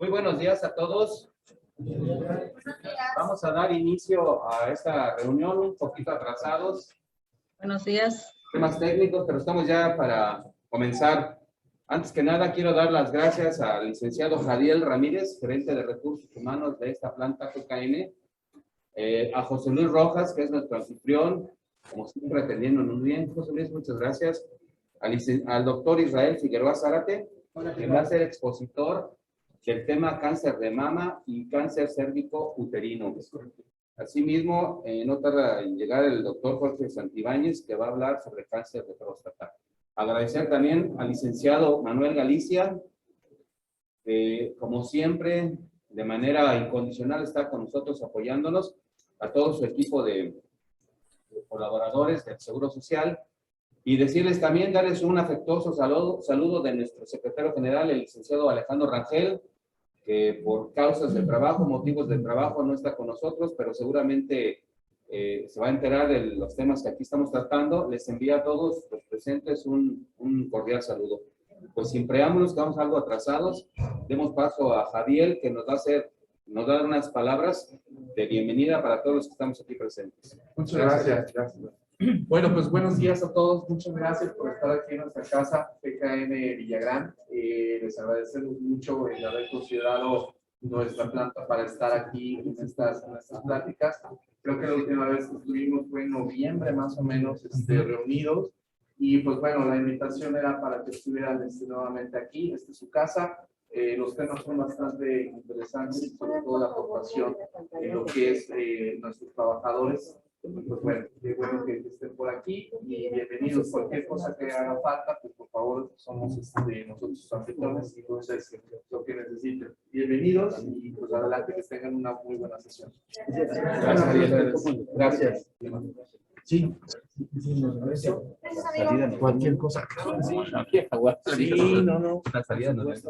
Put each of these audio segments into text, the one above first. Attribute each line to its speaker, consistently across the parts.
Speaker 1: Muy buenos días a todos. Vamos a dar inicio a esta reunión un poquito atrasados.
Speaker 2: Buenos días.
Speaker 1: Temas técnicos, pero estamos ya para comenzar. Antes que nada, quiero dar las gracias al licenciado Jadiel Ramírez, gerente de recursos humanos de esta planta GKN, a José Luis Rojas, que es nuestro anfitrión, como siempre atendiéndonos bien. José Luis, muchas gracias. Al doctor Israel Figueroa Zárate, que va a ser expositor del tema cáncer de mama y cáncer cérvico uterino. Asimismo, no tarda en llegar el doctor Jorge Santibáñez, que va a hablar sobre cáncer de próstata. Agradecer también al licenciado Manuel Galicia, que como siempre, de manera incondicional, está con nosotros apoyándonos, a todo su equipo de colaboradores del Seguro Social, y decirles también, darles un afectuoso saludo de nuestro secretario general, el licenciado Alejandro Rangel, que por causas de trabajo, motivos de trabajo, no está con nosotros, pero seguramente se va a enterar de los temas que aquí estamos tratando. Les envía a todos los presentes un cordial saludo. Pues sin preámbulos, que vamos algo atrasados, demos paso a Javier, que nos va a dar unas palabras de bienvenida para todos los que estamos aquí presentes.
Speaker 3: Muchas gracias. Bueno, pues buenos días a todos. Muchas gracias por estar aquí en nuestra casa, GKN Villagrán. Les agradecemos mucho el haber considerado nuestra planta para estar aquí en estas pláticas. Creo que la última vez que estuvimos fue en noviembre, más o menos, reunidos. Y pues bueno, la invitación era para que estuvieran nuevamente aquí. Esta es su casa. Los temas son bastante interesantes, sobre todo la aportación en lo que es nuestros trabajadores. Pues bueno, qué bueno que estén por aquí y bienvenidos. Cualquier cosa que haga falta, pues por favor, somos nosotros sus anfitriones y entonces lo que necesiten. Bienvenidos y pues adelante, que tengan una muy buena sesión. Gracias. Sí. Cualquier cosa. Sí, no.
Speaker 1: La salida no es.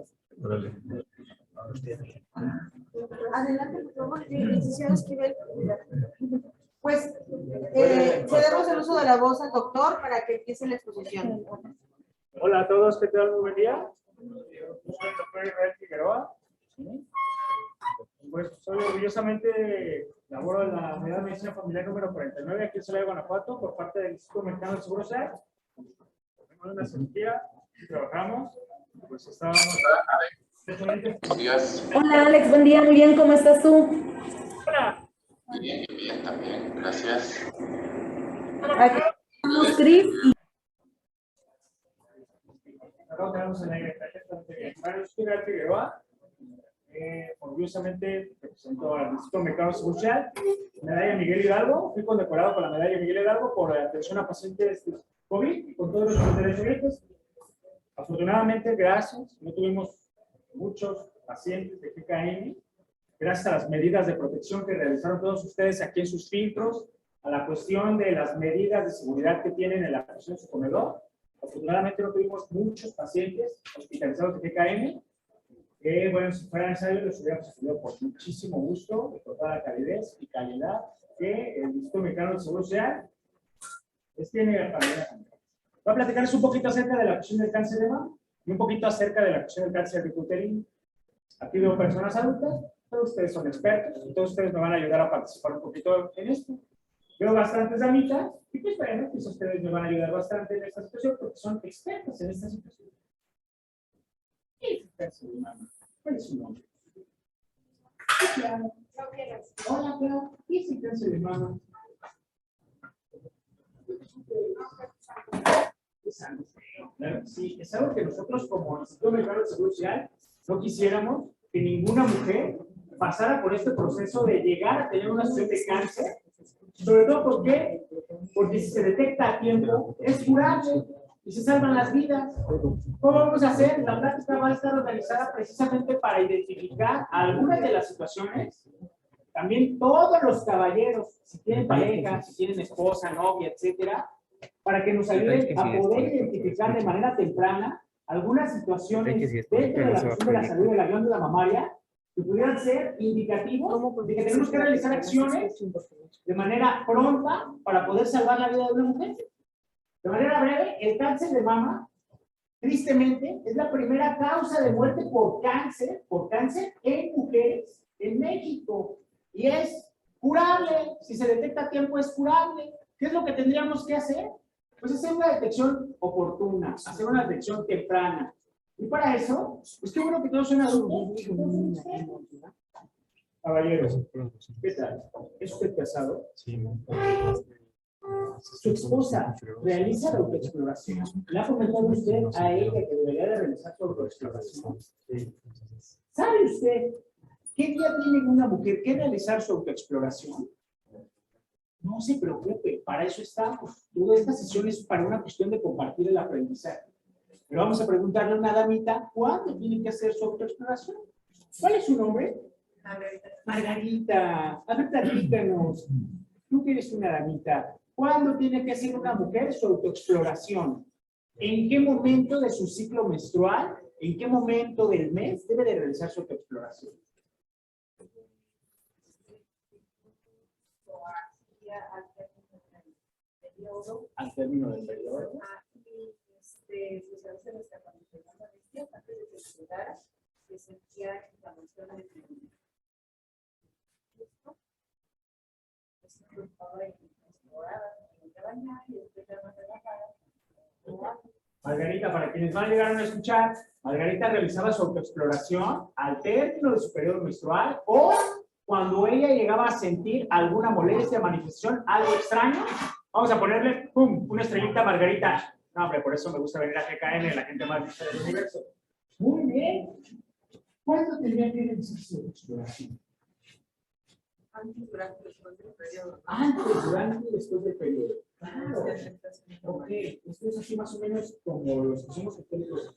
Speaker 4: Adelante, por favor, licenciado Esquivel. Pues cedemos el uso de la voz al doctor para que empiece la exposición.
Speaker 5: Hola a todos, ¿qué tal? Muy buen día. Yo soy el doctor Israel Figueroa. Pues soy orgullosamente laboro en la unidad de medicina familiar número 49 aquí en Celaya, Guanajuato, por parte del Instituto Mexicano del Seguro Social. Tenemos una cirugía, trabajamos, pues estábamos.
Speaker 6: Buenos días.
Speaker 2: Hola Alex, buen día, muy bien, ¿cómo estás tú?
Speaker 5: Hola.
Speaker 6: Bien, también. Gracias.
Speaker 2: Aquí estamos Cris y
Speaker 5: Acá tenemos en aire. Bueno, yo soy Israel Figueroa. Orgullosamente represento al Instituto Mexicano Social, medalla Miguel Hidalgo. Fui condecorado con la medalla Miguel Hidalgo por atención a pacientes de COVID y con todos los derechos. Afortunadamente, gracias, no tuvimos muchos pacientes de GKN, gracias a las medidas de protección que realizaron todos ustedes aquí en sus filtros, a la cuestión de las medidas de seguridad que tienen en la presión de su comedor. Afortunadamente no tuvimos muchos pacientes hospitalizados de GKN. Bueno, si fuera necesario, los hubiéramos atendido por muchísimo gusto, de total calidez y calidad que el Instituto Mexicano del Seguro Social tiene para la. Voy a platicarles un poquito acerca de la cuestión del cáncer de mama y un poquito acerca de la cuestión del cáncer uterino. Aquí veo personas adultas, todos ustedes son expertos y todos ustedes me van a ayudar a participar un poquito en esto. Veo bastantes damitas y pues bueno, pues ustedes me van a ayudar bastante en esta situación porque son expertos en esta situación. ¿Qué es cáncer de mama? ¿Cuál es su nombre? Hola, Clau. ¿Qué es el cáncer de mama? Es algo feo, claro. Sí, es algo que nosotros como Instituto Mexicano del Seguro Social no quisiéramos que ninguna mujer pasara por este proceso de llegar a tener una situación de cáncer, sobre todo porque si se detecta a tiempo es curable y se salvan las vidas. ¿Cómo vamos a hacer? La plática va a estar organizada precisamente para identificar algunas de las situaciones. También todos los caballeros, si tienen pareja, si tienen esposa, novia, etcétera, para que nos ayuden a poder identificar de manera temprana algunas situaciones dentro de la cuestión de la salud de la glándula mamaria que pudieran ser indicativos de que tenemos que realizar acciones de manera pronta para poder salvar la vida de una mujer. De manera breve, el cáncer de mama tristemente, es la primera causa de muerte por cáncer en mujeres en México. Y es curable, si se detecta a tiempo es curable. ¿Qué es lo que tendríamos que hacer? Pues hacer una detección oportuna, hacer una detección temprana. Y para eso, pues qué bueno que todos son adultos. Caballeros, ¿qué tal? ¿Es usted casado?
Speaker 7: Sí.
Speaker 5: Su esposa realiza la autoexploración. ¿Le ha comentado usted a ella que debería de realizar su autoexploración? ¿Sabe usted qué día tiene una mujer que realizar su autoexploración? No se preocupe, para eso estamos. Toda esta sesión es para una cuestión de compartir el aprendizaje. Pero vamos a preguntarle a una damita, ¿cuándo tiene que hacer su autoexploración? ¿Cuál es su nombre?
Speaker 4: Margarita.
Speaker 5: Margarita. A ver, platícanos. Tú que eres una damita, ¿cuándo tiene que hacer una mujer su autoexploración? ¿En qué momento de su ciclo menstrual? ¿En qué momento del mes debe de realizar su autoexploración? Al término del periodo.
Speaker 8: Pues a veces hasta cuando llegaba la bestia, antes de que se llegara, se sentía inflamación en el pulmón. Pues se preocupaba y exploraba, me bañaba y después ya más relajada.
Speaker 5: Margarita, para quienes van a llegar a escuchar, Margarita realizaba su autoexploración al término de su periodo menstrual o cuando ella llegaba a sentir alguna molestia, manifestación, algo extraño. Vamos a ponerle, ¡pum!, una estrellita a Margarita. No, hombre, por eso me gusta venir a GKN, la gente más lista del universo. Muy bien. ¿Cuándo tendría que realizar su exploración?
Speaker 8: Antes, durante, después del periodo.
Speaker 5: Antes, durante y después del periodo. Claro. Ok, esto es así más o menos como los que somos católicos.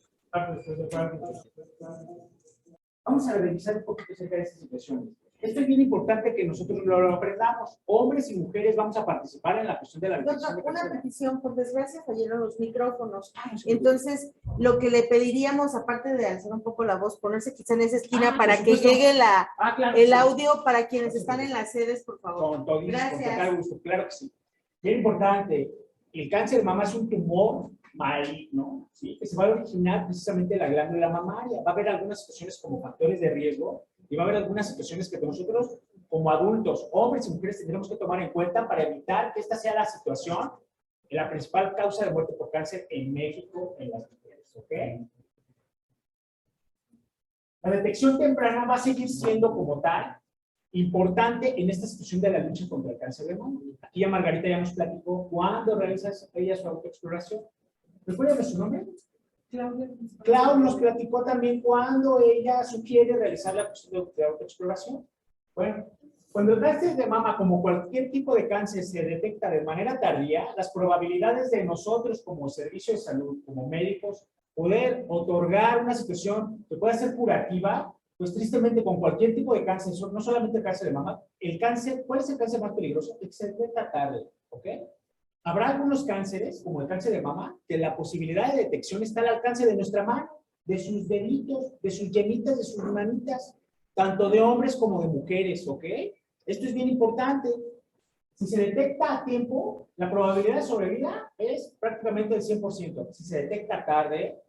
Speaker 5: Vamos a revisar un poquito acerca de estas situaciones. Esto es bien importante que nosotros lo aprendamos. Hombres y mujeres vamos a participar en la cuestión de la detección de
Speaker 4: Una
Speaker 5: cáncer.
Speaker 4: petición, por desgracia fallaron los micrófonos. Entonces, lo que le pediríamos, aparte de alzar un poco la voz, ponerse quizá en esa esquina para que
Speaker 5: supuesto.
Speaker 4: llegue
Speaker 5: Claro,
Speaker 4: el
Speaker 5: sí.
Speaker 4: audio para quienes están en las sedes, por favor.
Speaker 5: Con todo
Speaker 4: Gracias.
Speaker 5: total gusto, claro que sí. Bien importante, el cáncer de mama es un tumor maligno, ¿sí?, que se va a originar precisamente de la glándula mamaria. Va a haber algunas situaciones como factores de riesgo y va a haber algunas situaciones que nosotros, como adultos, hombres y mujeres, tendremos que tomar en cuenta para evitar que esta sea la situación, la principal causa de muerte por cáncer en México en las mujeres, ¿ok? La detección temprana va a seguir siendo como tal importante en esta situación de la lucha contra el cáncer de mama. Aquí ya Margarita ya nos platicó cuándo realiza ella su autoexploración. ¿Recuerdan su nombre? Claudia nos platicó también cuándo ella sugiere realizar la cuestión de autoexploración. Bueno, cuando el cáncer de mama, como cualquier tipo de cáncer, se detecta de manera tardía, las probabilidades de nosotros como servicio de salud, como médicos, poder otorgar una situación que pueda ser curativa, pues tristemente con cualquier tipo de cáncer, no solamente el cáncer de mama, el cáncer, ¿cuál es el cáncer más peligroso? El que se detecta tarde, ¿ok? Habrá algunos cánceres, como el cáncer de mama, que la posibilidad de detección está al alcance de nuestra mano, de sus deditos, de sus yemitas, de sus manitas, tanto de hombres como de mujeres, ¿ok? Esto es bien importante. Si se detecta a tiempo, la probabilidad de sobrevida es prácticamente del 100%. Si se detecta tarde,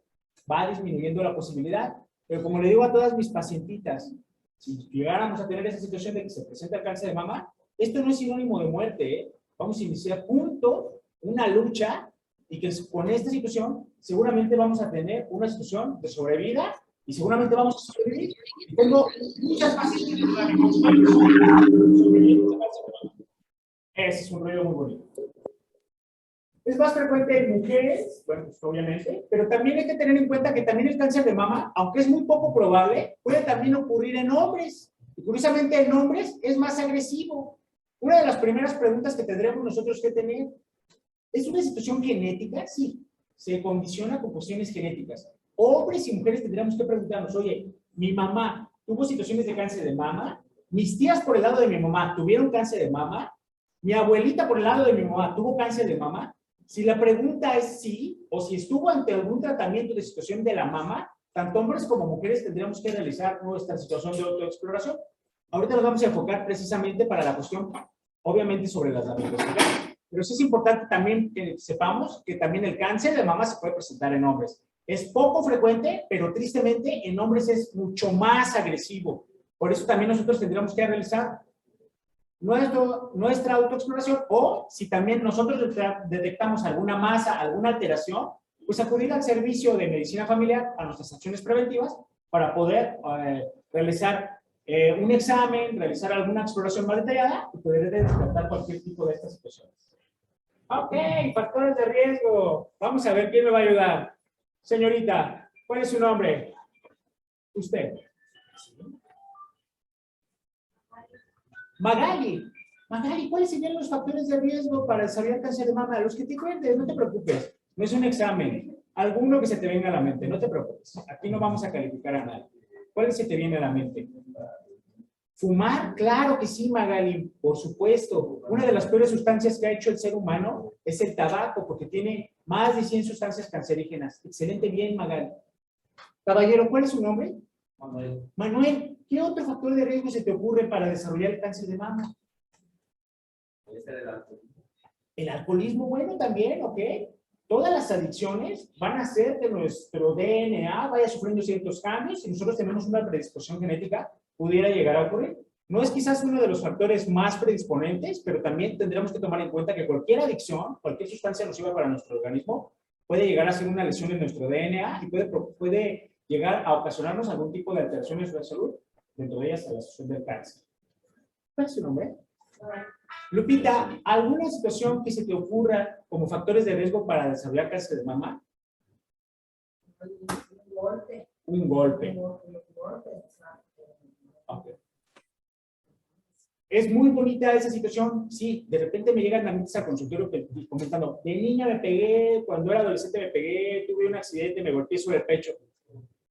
Speaker 5: va disminuyendo la posibilidad. Pero como le digo a todas mis pacientitas, si llegáramos a tener esa situación de que se presenta el cáncer de mama, esto no es sinónimo de muerte, ¿eh? Vamos a iniciar juntos una lucha y que con esta situación seguramente vamos a tener una situación de sobrevida y seguramente vamos a sobrevivir. Y tengo muchas pacientes que van a sobrevivir. Ese es un ruido muy bonito. Es más frecuente en mujeres, bueno, pues obviamente, pero también hay que tener en cuenta que también el cáncer de mama, aunque es muy poco probable, puede también ocurrir en hombres. Y curiosamente en hombres es más agresivo. Una de las primeras preguntas que tendremos nosotros que tener, ¿es una situación genética? Sí, se condiciona con cuestiones genéticas. Hombres y mujeres tendríamos que preguntarnos, oye, mi mamá tuvo situaciones de cáncer de mama, mis tías por el lado de mi mamá tuvieron cáncer de mama, mi abuelita por el lado de mi mamá tuvo cáncer de mama. Si la pregunta es sí, o si estuvo ante algún tratamiento de situación de la mama, tanto hombres como mujeres tendríamos que realizar nuestra situación de autoexploración. Ahorita nos vamos a enfocar precisamente para la cuestión, obviamente, sobre las damas. Pero sí es importante también que sepamos que también el cáncer de mama se puede presentar en hombres. Es poco frecuente, pero tristemente en hombres es mucho más agresivo. Por eso también nosotros tendríamos que realizar nuestra autoexploración, o si también nosotros detectamos alguna masa, alguna alteración, pues acudir al servicio de medicina familiar, a nuestras acciones preventivas, para poder realizar un examen, realizar alguna exploración más detallada y poder descartar cualquier tipo de estas situaciones. Ok, factores de riesgo. Vamos a ver quién me va a ayudar. Señorita, ¿cuál es su nombre? Usted. Magali. Magali, ¿cuáles serían los factores de riesgo para desarrollar cáncer de mama? Los que te cuentes, no te preocupes. No es un examen. Alguno que se te venga a la mente, no te preocupes. Aquí no vamos a calificar a nadie. ¿Cuál se te viene a la mente? ¿Fumar? Claro que sí, Magali, por supuesto. Una de las peores sustancias que ha hecho el ser humano es el tabaco, porque tiene más de 100 sustancias cancerígenas. Excelente, bien, Magali. Caballero, ¿cuál es su nombre? Manuel. Manuel, ¿qué otro factor de riesgo se te ocurre para desarrollar el cáncer de mama? El alcoholismo, bueno, también, ¿ok? Todas las adicciones van a hacer que nuestro DNA vaya sufriendo ciertos cambios. Si nosotros tenemos una predisposición genética, pudiera llegar a ocurrir. No es quizás uno de los factores más predisponentes, pero también tendremos que tomar en cuenta que cualquier adicción, cualquier sustancia nociva para nuestro organismo, puede llegar a ser una lesión en nuestro DNA y puede llegar a ocasionarnos algún tipo de alteraciones de salud, dentro de ellas la asociación del cáncer. ¿Cuál es su nombre? Lupita, ¿alguna situación que se te ocurra como factores de riesgo para desarrollar cáncer de mama? Un golpe. Okay. ¿Es muy bonita esa situación? Sí, de repente me llegan a mí al consultorio comentando, de niña me pegué, cuando era adolescente me pegué, tuve un accidente, me golpeé sobre el pecho.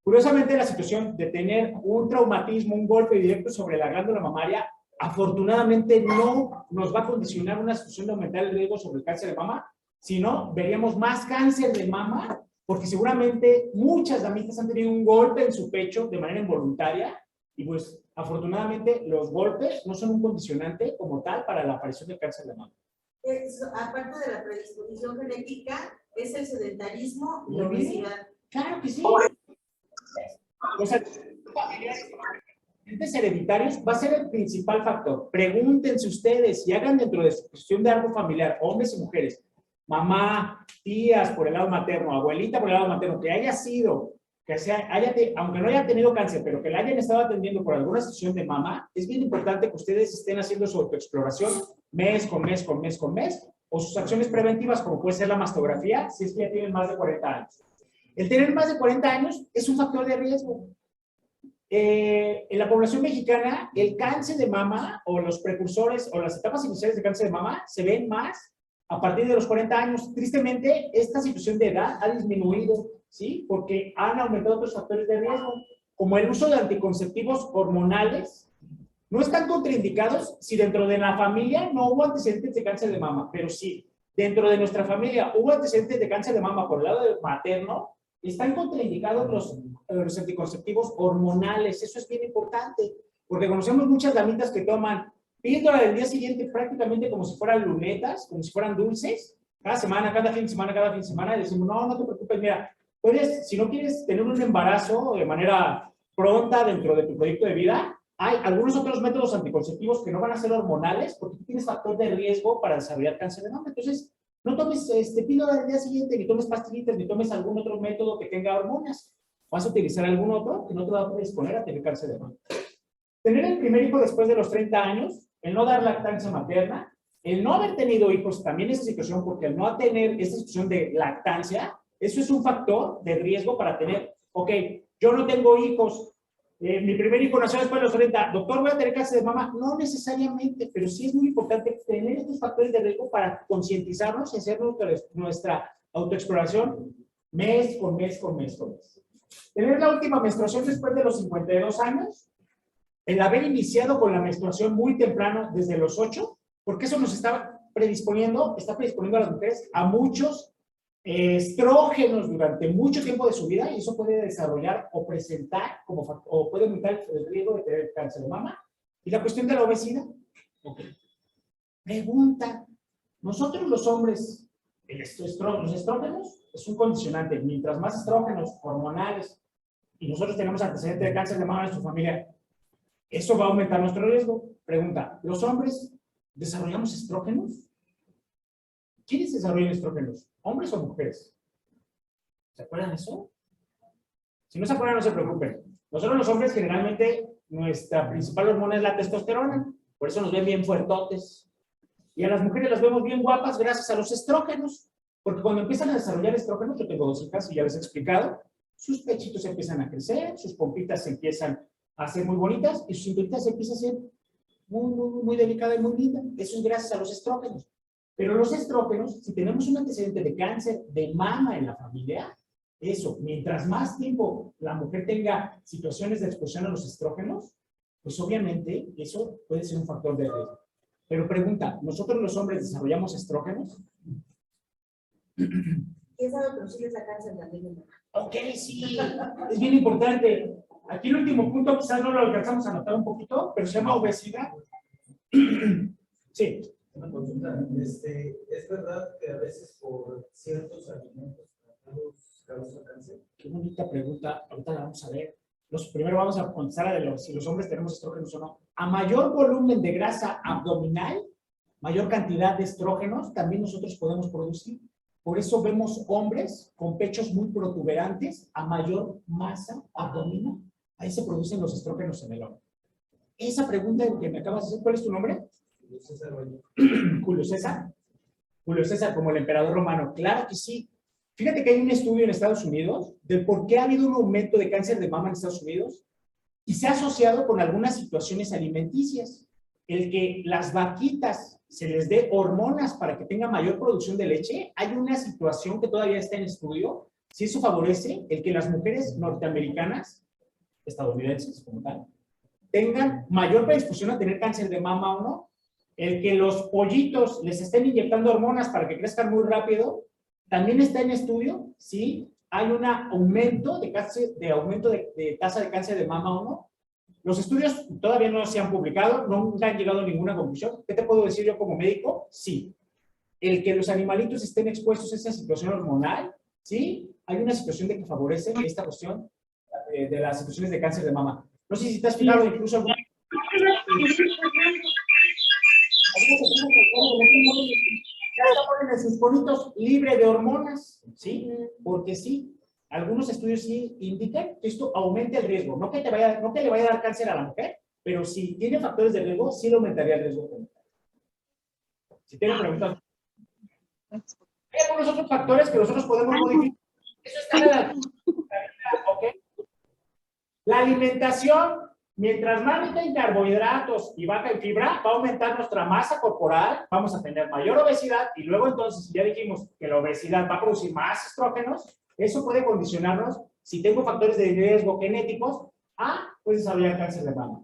Speaker 5: Curiosamente, la situación de tener un traumatismo, un golpe directo sobre la glándula mamaria, afortunadamente no nos va a condicionar una situación de aumentar el riesgo sobre el cáncer de mama, sino veríamos más cáncer de mama, porque seguramente muchas damitas han tenido un golpe en su pecho de manera involuntaria, y pues afortunadamente los golpes no son un condicionante como tal para la aparición del cáncer de mama.
Speaker 4: Aparte de la predisposición genética, es el sedentarismo y la obesidad.
Speaker 5: Claro que sí. Los antecedentes hereditarios va a ser el principal factor. Pregúntense ustedes y hagan dentro de su cuestión de árbol familiar, hombres y mujeres, mamá, tías por el lado materno, abuelita por el lado materno, que haya sido, aunque no haya tenido cáncer, pero que la hayan estado atendiendo por alguna situación de mama, es bien importante que ustedes estén haciendo su autoexploración mes con mes, con mes, con mes, o sus acciones preventivas, como puede ser la mastografía, si es que ya tienen más de 40 años. El tener más de 40 años es un factor de riesgo. En la población mexicana, el cáncer de mama o los precursores o las etapas iniciales de cáncer de mama se ven más a partir de los 40 años. Tristemente, esta situación de edad ha disminuido, ¿sí? Porque han aumentado otros factores de riesgo, como el uso de anticonceptivos hormonales. No están contraindicados si dentro de la familia no hubo antecedentes de cáncer de mama, pero sí, dentro de nuestra familia hubo antecedentes de cáncer de mama por el lado materno, están contraindicados los anticonceptivos hormonales. Eso es bien importante, porque conocemos muchas damitas que toman píldora del día siguiente prácticamente como si fueran lunetas, como si fueran dulces, cada semana, cada fin de semana, y decimos, no te preocupes, mira, puedes, si no quieres tener un embarazo de manera pronta dentro de tu proyecto de vida, hay algunos otros métodos anticonceptivos que no van a ser hormonales, porque tú tienes factor de riesgo para desarrollar cáncer de mama. Entonces, no tomes píldora del día siguiente, ni tomes pastillitas, ni tomes algún otro método que tenga hormonas. Vas a utilizar algún otro que no te va a predisponer a tener cáncer de mama. Tener el primer hijo después de los 30 años, el no dar lactancia materna, el no haber tenido hijos, también esa situación, porque el no tener esta situación de lactancia, eso es un factor de riesgo para tener, ok, yo no tengo hijos, mi primer hijo nació después de los 30, doctor, ¿voy a tener cáncer de mama? No necesariamente, pero sí es muy importante tener estos factores de riesgo para concientizarnos y hacer nuestra autoexploración mes con mes con mes con mes. Tener la última menstruación después de los 52 años, el haber iniciado con la menstruación muy temprano, desde los 8, porque eso nos está predisponiendo a las mujeres a muchos estrógenos durante mucho tiempo de su vida, y eso puede desarrollar o presentar o puede aumentar el riesgo de tener cáncer de mama. Y la cuestión de la obesidad. Okay. Pregunta, nosotros los hombres, los estrógenos es un condicionante. Mientras más estrógenos hormonales, y nosotros tenemos antecedentes de cáncer de mama en nuestra familia, eso va a aumentar nuestro riesgo. Pregunta, ¿los hombres desarrollamos estrógenos? ¿Quiénes desarrollan estrógenos? ¿Hombres o mujeres? ¿Se acuerdan de eso? Si no se acuerdan, no se preocupen. Nosotros los hombres generalmente nuestra principal hormona es la testosterona, por eso nos ven bien fuertotes. Y a las mujeres las vemos bien guapas gracias a los estrógenos, porque cuando empiezan a desarrollar estrógenos, yo tengo 2 hijas y ya les he explicado, sus pechitos empiezan a crecer, sus pompitas se empiezan a ser muy bonitas y sus cinturita se empieza a ser muy delicada y muy linda. Eso es gracias a los estrógenos. Pero los estrógenos, si tenemos un antecedente de cáncer de mama en la familia, eso, mientras más tiempo la mujer tenga situaciones de exposición a los estrógenos, pues obviamente eso puede ser un factor de riesgo. Pero pregunta, ¿nosotros los hombres desarrollamos estrógenos?
Speaker 4: ¿Quién sabe producir esa cáncer también?
Speaker 5: Ok, sí, es bien importante. Aquí el último punto, quizás no lo alcanzamos a notar un poquito, pero se llama obesidad. Sí.
Speaker 7: Una consulta, ¿es verdad que a veces por ciertos alimentos causa cáncer?
Speaker 5: Qué bonita pregunta, ahorita la vamos a ver. Primero vamos a contestar a de si los hombres tenemos estrógenos o no. A mayor volumen de grasa abdominal, mayor cantidad de estrógenos, también nosotros podemos producir. Por eso vemos hombres con pechos muy protuberantes a mayor masa abdominal. Ahí se producen los estrógenos en el hombre. Esa pregunta que me acabas de hacer, ¿cuál es tu nombre?
Speaker 7: Julio César Valle.
Speaker 5: Julio César. Julio César, como el emperador romano. Claro que sí. Fíjate que hay un estudio en Estados Unidos de por qué ha habido un aumento de cáncer de mama en Estados Unidos y se ha asociado con algunas situaciones alimenticias. El que las vaquitas se les dé hormonas para que tengan mayor producción de leche, hay una situación que todavía está en estudio. Si eso favorece el que las mujeres norteamericanas, estadounidenses como tal, tengan mayor predisposición a tener cáncer de mama o no. El que los pollitos les estén inyectando hormonas para que crezcan muy rápido, también está en estudio si hay un aumento de tasa de cáncer de mama o no. Los estudios todavía no se han publicado, nunca han llegado a ninguna conclusión. ¿Qué te puedo decir yo como médico? Sí. El que los animalitos estén expuestos a esa situación hormonal, sí, hay una situación de que favorece esta cuestión de las situaciones de cáncer de mama. No sé si te has fijado incluso alguna... Ya ponen en sus bonitos libre de hormonas, ¿sí? Porque sí, algunos estudios sí indican que esto aumenta el riesgo. No que le vaya a dar cáncer a la mujer, pero si tiene factores de riesgo, sí le aumentaría el riesgo. Si tienen preguntas. Hay algunos otros factores que nosotros podemos modificar. Eso está en la... ¿Ok? La alimentación, mientras más rica en carbohidratos y baja en fibra, va a aumentar nuestra masa corporal, vamos a tener mayor obesidad y luego entonces, ya dijimos que la obesidad va a producir más estrógenos, eso puede condicionarnos, si tengo factores de riesgo genéticos, a pues desarrollar cáncer de mama.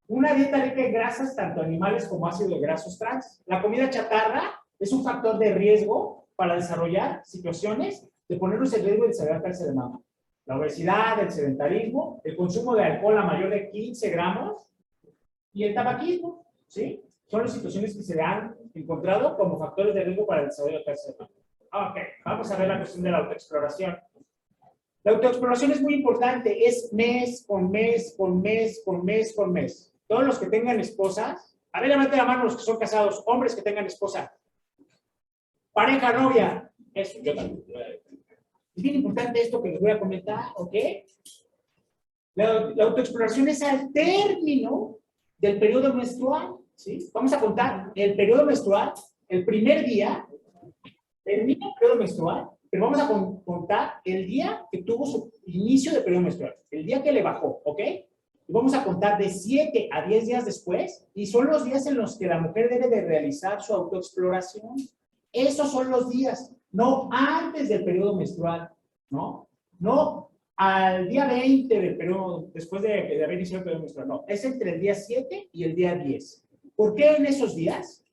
Speaker 5: Una dieta rica en grasas, tanto animales como ácidos grasos trans. La comida chatarra es un factor de riesgo para desarrollar situaciones de ponernos en riesgo de desarrollar cáncer de mama. La obesidad, el sedentarismo, el consumo de alcohol a mayor de 15 gramos y el tabaquismo, ¿sí? Son las situaciones que se han encontrado como factores de riesgo para el desarrollo de cáncer de mama. Ok, vamos a ver la cuestión de la autoexploración. La autoexploración es muy importante, es mes con mes, con mes, con mes, con mes. Todos los que tengan esposas, a ver, levanten la mano los que son casados, hombres que tengan esposa. Pareja, novia, eso, yo también. Es bien importante esto que les voy a comentar, ¿ok? La autoexploración es al término del periodo menstrual, ¿sí? Vamos a contar el periodo menstrual, el primer día, termina el periodo menstrual, pero vamos a contar el día que tuvo su inicio de periodo menstrual, el día que le bajó, ¿ok? Y vamos a contar de 7 a 10 días después, y son los días en los que la mujer debe de realizar su autoexploración. Esos son los días. No antes del periodo menstrual, ¿no? No al día 20 del periodo, después de haber iniciado el periodo menstrual, no. Es entre el día 7 y el día 10. ¿Por qué en esos días?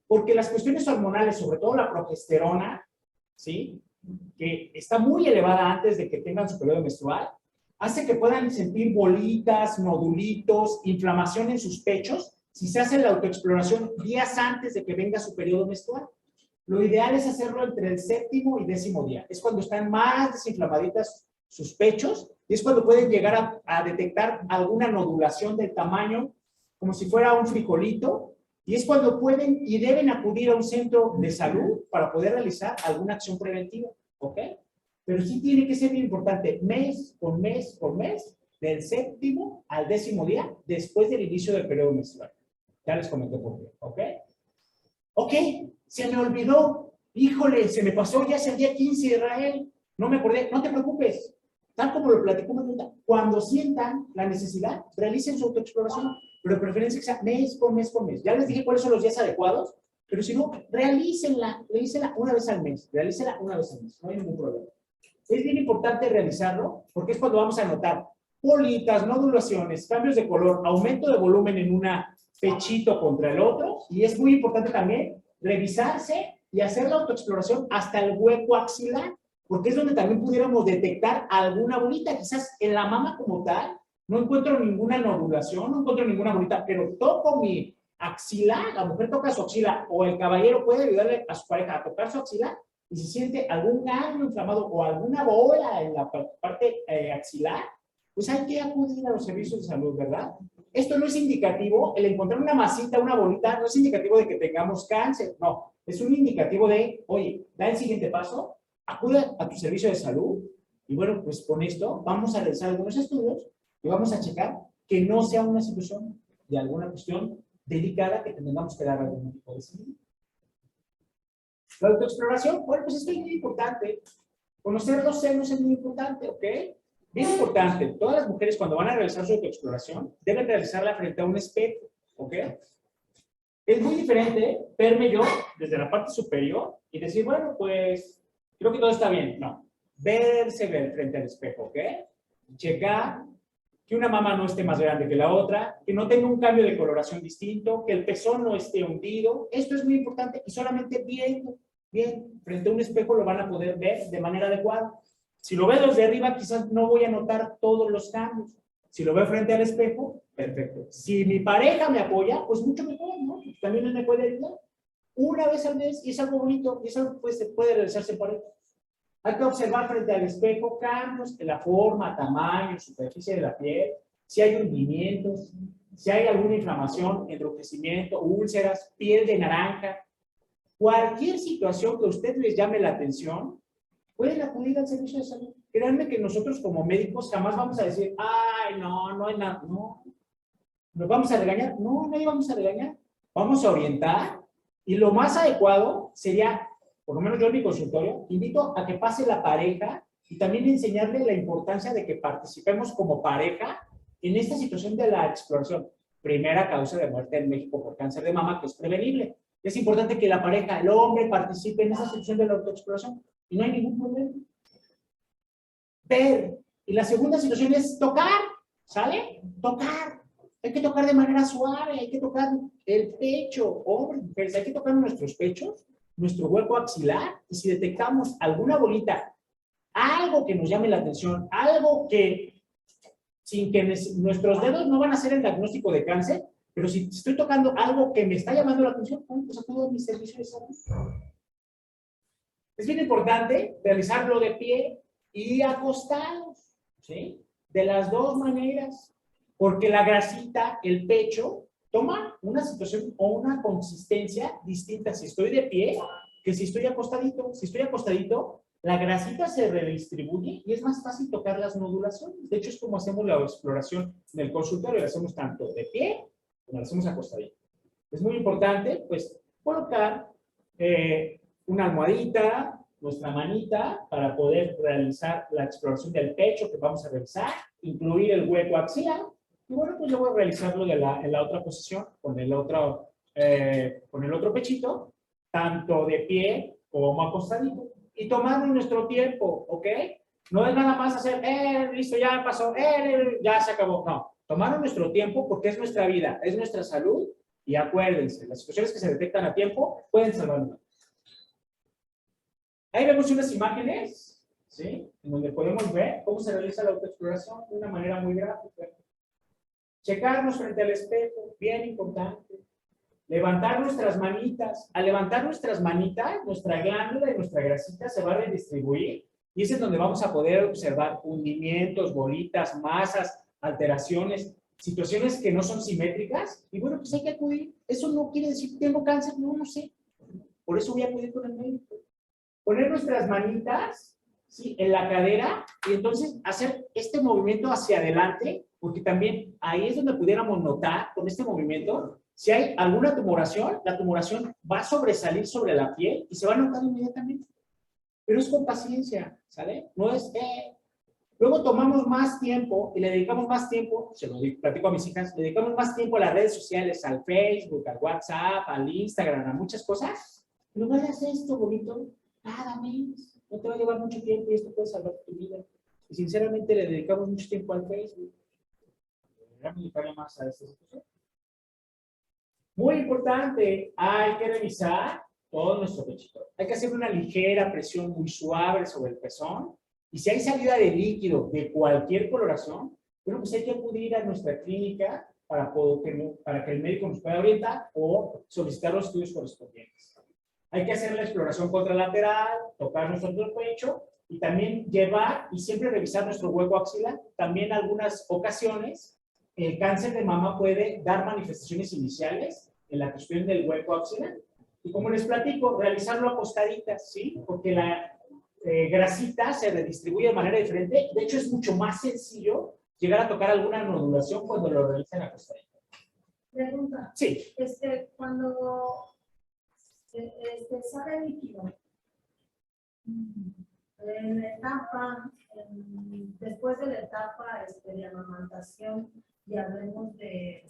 Speaker 5: Porque las cuestiones hormonales, sobre todo la progesterona, ¿sí? Que está muy elevada antes de que tengan su periodo menstrual, hace que puedan sentir bolitas, nodulitos, inflamación en sus pechos, si se hace la autoexploración días antes de que venga su periodo menstrual. Lo ideal es hacerlo entre el 7º y 10º día. Es cuando están más desinflamaditas sus pechos y es cuando pueden llegar a detectar alguna nodulación del tamaño como si fuera un frijolito, y es cuando pueden y deben acudir a un centro de salud para poder realizar alguna acción preventiva, ¿ok? Pero sí tiene que ser bien importante, mes con mes con mes, del 7º al 10º día, después del inicio del periodo menstrual. Ya les comenté por qué, ¿ok? Ok, se me olvidó, híjole, se me pasó, ya es el día 15, Israel, no me acordé, no te preocupes. Tal como lo platicó Manuela, cuando sientan la necesidad, realicen su autoexploración, pero de preferencia que sea mes con mes con mes. Ya les dije cuáles son los días adecuados, pero si no, realícenla una vez al mes, no hay ningún problema. Es bien importante realizarlo, porque es cuando vamos a notar bolitas, nodulaciones, cambios de color, aumento de volumen en una pechito contra el otro, y es muy importante también revisarse y hacer la autoexploración hasta el hueco axilar, porque es donde también pudiéramos detectar alguna bolita. Quizás en la mama como tal no encuentro ninguna nodulación, no encuentro ninguna bolita, pero toco mi axilar, la mujer toca su axila, o el caballero puede ayudarle a su pareja a tocar su axila, y si siente algún ganglio inflamado o alguna bola en la parte axilar, pues hay que acudir a los servicios de salud, ¿verdad? Esto no es indicativo, el encontrar una masita, una bolita, no es indicativo de que tengamos cáncer, no, es un indicativo de, oye, da el siguiente paso, acude a tu servicio de salud, y bueno, pues con esto vamos a realizar algunos estudios y vamos a checar que no sea una situación de alguna cuestión delicada que tengamos que dar algún tipo de seguimiento. La autoexploración, bueno, pues esto es muy importante. Conocer los senos es muy importante, ¿ok? Bien importante. Todas las mujeres cuando van a realizar su autoexploración deben realizarla frente a un espejo, ¿ok? Es muy diferente verme yo desde la parte superior y decir, bueno, pues creo que todo está bien. No, verse frente al espejo, ¿ok? Checar que una mama no esté más grande que la otra, que no tenga un cambio de coloración distinto, que el pezón no esté hundido. Esto es muy importante y solamente viendo bien frente a un espejo lo van a poder ver de manera adecuada. Si lo veo desde arriba, quizás no voy a notar todos los cambios. Si lo veo frente al espejo, perfecto. Si mi pareja me apoya, pues mucho mejor, ¿no? También me puede ayudar. Una vez al mes, y es algo bonito, y eso pues, se puede realizarse por ahí. Hay que observar frente al espejo cambios en la forma, tamaño, superficie de la piel, si hay hundimientos, si hay alguna inflamación, enrojecimiento, úlceras, piel de naranja. Cualquier situación que a usted les llame la atención, pueden acudir al servicio de salud. Créanme que nosotros como médicos jamás vamos a decir, ay, no hay nada, no. ¿Nos vamos a regañar? No, nadie vamos a regañar. Vamos a orientar y lo más adecuado sería, por lo menos yo en mi consultorio, invito a que pase la pareja y también enseñarle la importancia de que participemos como pareja en esta situación de la exploración. Primera causa de muerte en México por cáncer de mama, que es prevenible. Es importante que la pareja, el hombre, participe en esta situación de la autoexploración y no hay ningún problema. Ver. Y la segunda situación es tocar, ¿sale? Tocar. Hay que tocar de manera suave, hay que tocar el pecho, hombres, mujeres, hay que tocar nuestros pechos, nuestro hueco axilar, y si detectamos alguna bolita, algo que nos llame la atención, algo que, sin que nuestros dedos no van a hacer el diagnóstico de cáncer, pero si estoy tocando algo que me está llamando la atención, pues acudo a mi servicio de salud. Es bien importante realizarlo de pie y acostados, ¿sí? De las dos maneras, porque la grasita, el pecho, toma una situación o una consistencia distinta si estoy de pie que si estoy acostadito. Si estoy acostadito, la grasita se redistribuye y es más fácil tocar las nodulaciones. De hecho, es como hacemos la exploración en el consultorio, la hacemos tanto de pie como la hacemos acostadito. Es muy importante, pues, colocar una almohadita, nuestra manita, para poder realizar la exploración del pecho que vamos a realizar, incluir el hueco axilar. Y bueno, pues yo voy a realizarlo en la otra posición, con el otro pechito, tanto de pie como acostadito. Y tomar nuestro tiempo, ¿ok? No es nada más hacer, listo, ya pasó, ya se acabó. No, tomar nuestro tiempo porque es nuestra vida, es nuestra salud. Y acuérdense, las situaciones que se detectan a tiempo pueden salvarnos. Ahí vemos unas imágenes, ¿sí? En donde podemos ver cómo se realiza la autoexploración de una manera muy gráfica. Checarnos frente al espejo, bien importante. levantar nuestras manitas. Al levantar nuestras manitas, nuestra glándula y nuestra grasita se va a redistribuir y es en donde vamos a poder observar hundimientos, bolitas, masas, alteraciones, situaciones que no son simétricas. Y bueno, pues hay que acudir. Eso no quiere decir que tengo cáncer, no sé. Por eso voy a acudir con el médico. Poner nuestras manitas, ¿sí?, en la cadera y entonces hacer este movimiento hacia adelante, porque también ahí es donde pudiéramos notar con este movimiento si hay alguna tumoración. La tumoración va a sobresalir sobre la piel y se va a notar inmediatamente. Pero es con paciencia, ¿sale? No es luego tomamos más tiempo y le dedicamos más tiempo, se lo platico a mis hijas, le dedicamos más tiempo a las redes sociales, al Facebook, al WhatsApp, al Instagram, a muchas cosas. No hagas esto, bonito, nada menos. No te va a llevar mucho tiempo y esto puede salvar tu vida. Y sinceramente le dedicamos mucho tiempo al Facebook. Déjame dedicarle más a esta situación. Muy importante, hay que revisar todo nuestro pechito. Hay que hacer una ligera presión muy suave sobre el pezón. Y si hay salida de líquido de cualquier coloración, bueno, pues hay que acudir a nuestra clínica para que el médico nos pueda orientar o solicitar los estudios correspondientes. Hay que hacer la exploración contralateral, tocar nuestro pecho y también llevar y siempre revisar nuestro hueco axilar. También en algunas ocasiones el cáncer de mama puede dar manifestaciones iniciales en la cuestión del hueco axilar. Y como les platico, realizarlo acostaditas, ¿sí? Porque la grasita se redistribuye de manera diferente. De hecho, es mucho más sencillo llegar a tocar alguna nodulación cuando lo realicen acostadita.
Speaker 8: Pregunta.
Speaker 5: Sí.
Speaker 8: Cuando sale líquido, en la etapa, después de la etapa de amamantación, y hablemos de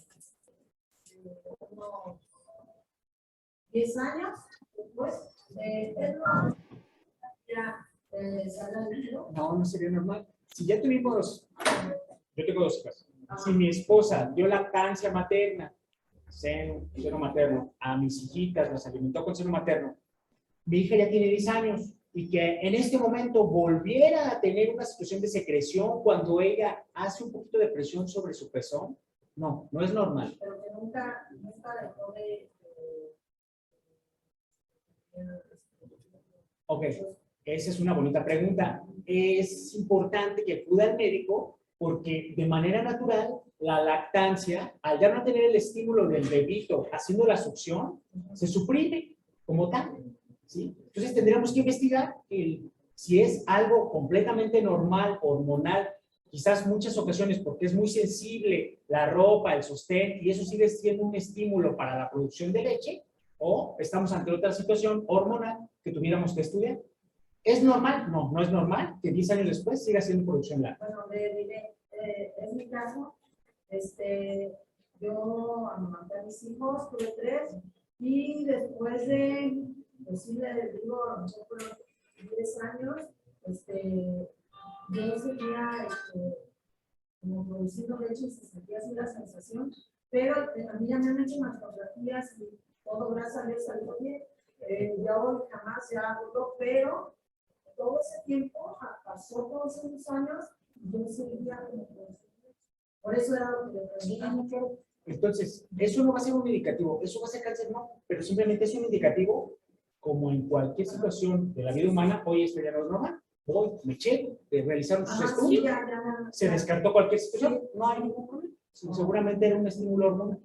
Speaker 8: unos 10 años después, es normal ya sale líquido.
Speaker 5: No, no sería normal. Si ya tuvimos, yo tengo 2 hijas. Si mi esposa dio lactancia materna, seno materno, a mis hijitas las alimentó con seno materno, mi hija ya tiene 10 años y que en este momento volviera a tener una situación de secreción cuando ella hace un poquito de presión sobre su pezón, no, no es normal.
Speaker 8: Pero que nunca dejó de...
Speaker 5: Ok, esa es una bonita pregunta. Es importante que acuda al médico porque de manera natural la lactancia, al ya no tener el estímulo del bebito haciendo la succión, se suprime como tal, ¿sí? Entonces tendríamos que investigar si es algo completamente normal, hormonal, quizás muchas ocasiones porque es muy sensible la ropa, el sostén, y eso sigue siendo un estímulo para la producción de leche, o estamos ante otra situación hormonal que tuviéramos que estudiar. ¿Es normal? No, no es normal que 10 años después siga siendo producción láctea.
Speaker 8: Bueno, en mi caso, yo amamanté a mis hijos, tuve 3, y después de, pues sí, les digo, a lo mejor fueron 10 años, yo seguía como produciendo leche y se sentía así la sensación, pero a mí ya me han hecho mastografías y todo, gracias a Dios, salió bien. Ya hoy jamás se ha agotado, pero todo ese tiempo, pasó todos esos años, yo seguía como produciendo. Por eso era lo que le preguntaba.
Speaker 5: Entonces, eso no va a ser un indicativo, eso va a ser cáncer, no, pero simplemente es un indicativo, como en cualquier situación de la vida humana. Hoy esto ya no es normal, voy, me checo, de realizar un estudio,
Speaker 8: Sí,
Speaker 5: se descartó cualquier situación, no hay ningún problema, seguramente era un estímulo hormonal.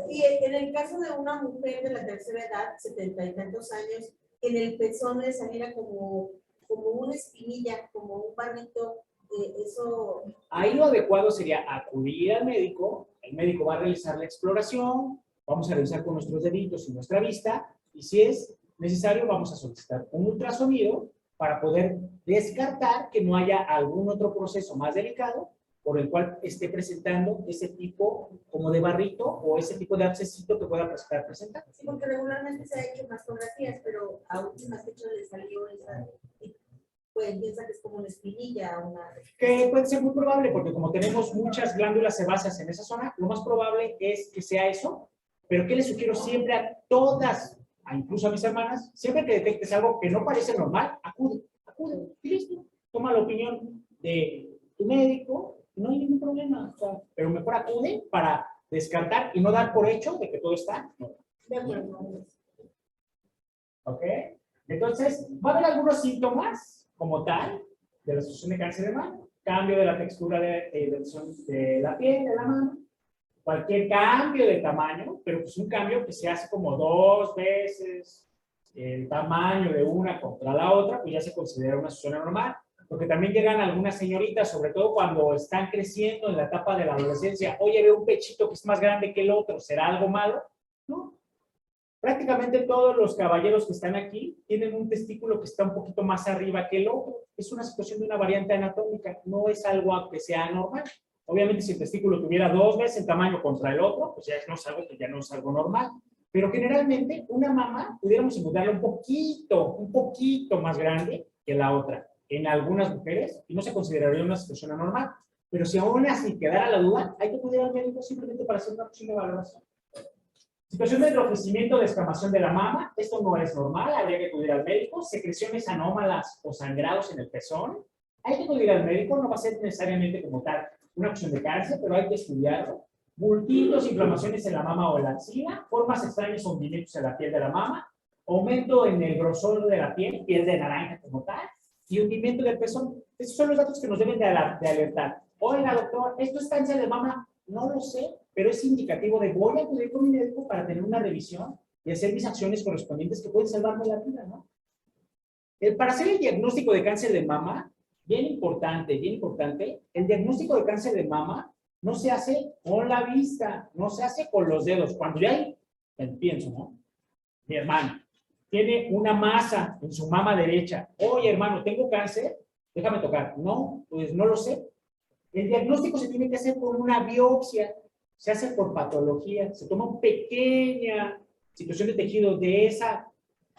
Speaker 4: Y en el caso de una mujer de la tercera edad, 70 y tantos años, en el pezón le saliera como una espinilla, como un barrito, eso...
Speaker 5: Ahí lo adecuado sería acudir al médico, el médico va a realizar la exploración, vamos a revisar con nuestros deditos y nuestra vista, y si es necesario vamos a solicitar un ultrasonido para poder descartar que no haya algún otro proceso más delicado por el cual esté presentando ese tipo como de barrito o ese tipo de abscesito que pueda estar presentando.
Speaker 4: Sí, porque regularmente se ha hecho mastografías, pero a última fecha le salió esa, pues piensa que es como una espinilla,
Speaker 5: Que puede ser muy probable, porque como tenemos muchas glándulas sebáceas en esa zona, lo más probable es que sea eso. Pero ¿qué les sugiero siempre a todas, incluso a mis hermanas? Siempre que detectes algo que no parece normal, acude, y listo. Toma la opinión de tu médico, no hay ningún problema. O sea, pero mejor acude para descartar y no dar por hecho de que todo está normal.
Speaker 4: De acuerdo.
Speaker 5: ¿Ok? Entonces, va a haber algunos síntomas, como tal, de la asociación de cáncer de mama. Cambio de la textura de la piel, de la mama. Cualquier cambio de tamaño, pero pues un cambio que se hace como 2 veces el tamaño de una contra la otra, pues ya se considera una asociación anormal. Porque también llegan algunas señoritas, sobre todo cuando están creciendo en la etapa de la adolescencia. Oye, veo un pechito que es más grande que el otro, ¿será algo malo? No. Prácticamente todos los caballeros que están aquí tienen un testículo que está un poquito más arriba que el otro. Es una situación de una variante anatómica, no es algo que sea anormal. Obviamente, si el testículo tuviera 2 veces el tamaño contra el otro, pues ya no es algo que ya no es algo normal. Pero generalmente, una mama pudiéramos encontrarla un poquito más grande que la otra en algunas mujeres y no se consideraría una situación anormal. Pero si aún así quedara la duda, hay que acudir al médico simplemente para hacer una posible valoración. Situación de enrojecimiento, descamación de la mama, esto no es normal, habría que acudir al médico. Secreciones anómalas o sangrados en el pezón, hay que acudir al médico, no va a ser necesariamente como tal una opción de cáncer, pero hay que estudiarlo. Bultitos, inflamaciones en la mama o en la axila, formas extrañas o hundimientos en la piel de la mama, aumento en el grosor de la piel de naranja como tal, y hundimiento del pezón. Esos son los datos que nos deben de alertar. Oiga, doctor, ¿esto es cáncer de mama? No lo sé, pero es indicativo de voy a acudir con mi médico para tener una revisión y hacer mis acciones correspondientes que pueden salvarme la vida, ¿no? Para hacer el diagnóstico de cáncer de mama, bien importante, el diagnóstico de cáncer de mama no se hace con la vista, no se hace con los dedos. Cuando ya hay, pienso, ¿no? Mi hermano tiene una masa en su mama derecha. Oye, hermano, ¿tengo cáncer? Déjame tocar. No, pues no lo sé. El diagnóstico se tiene que hacer con una biopsia, se hace por patología, se toma una pequeña situación de tejido de esa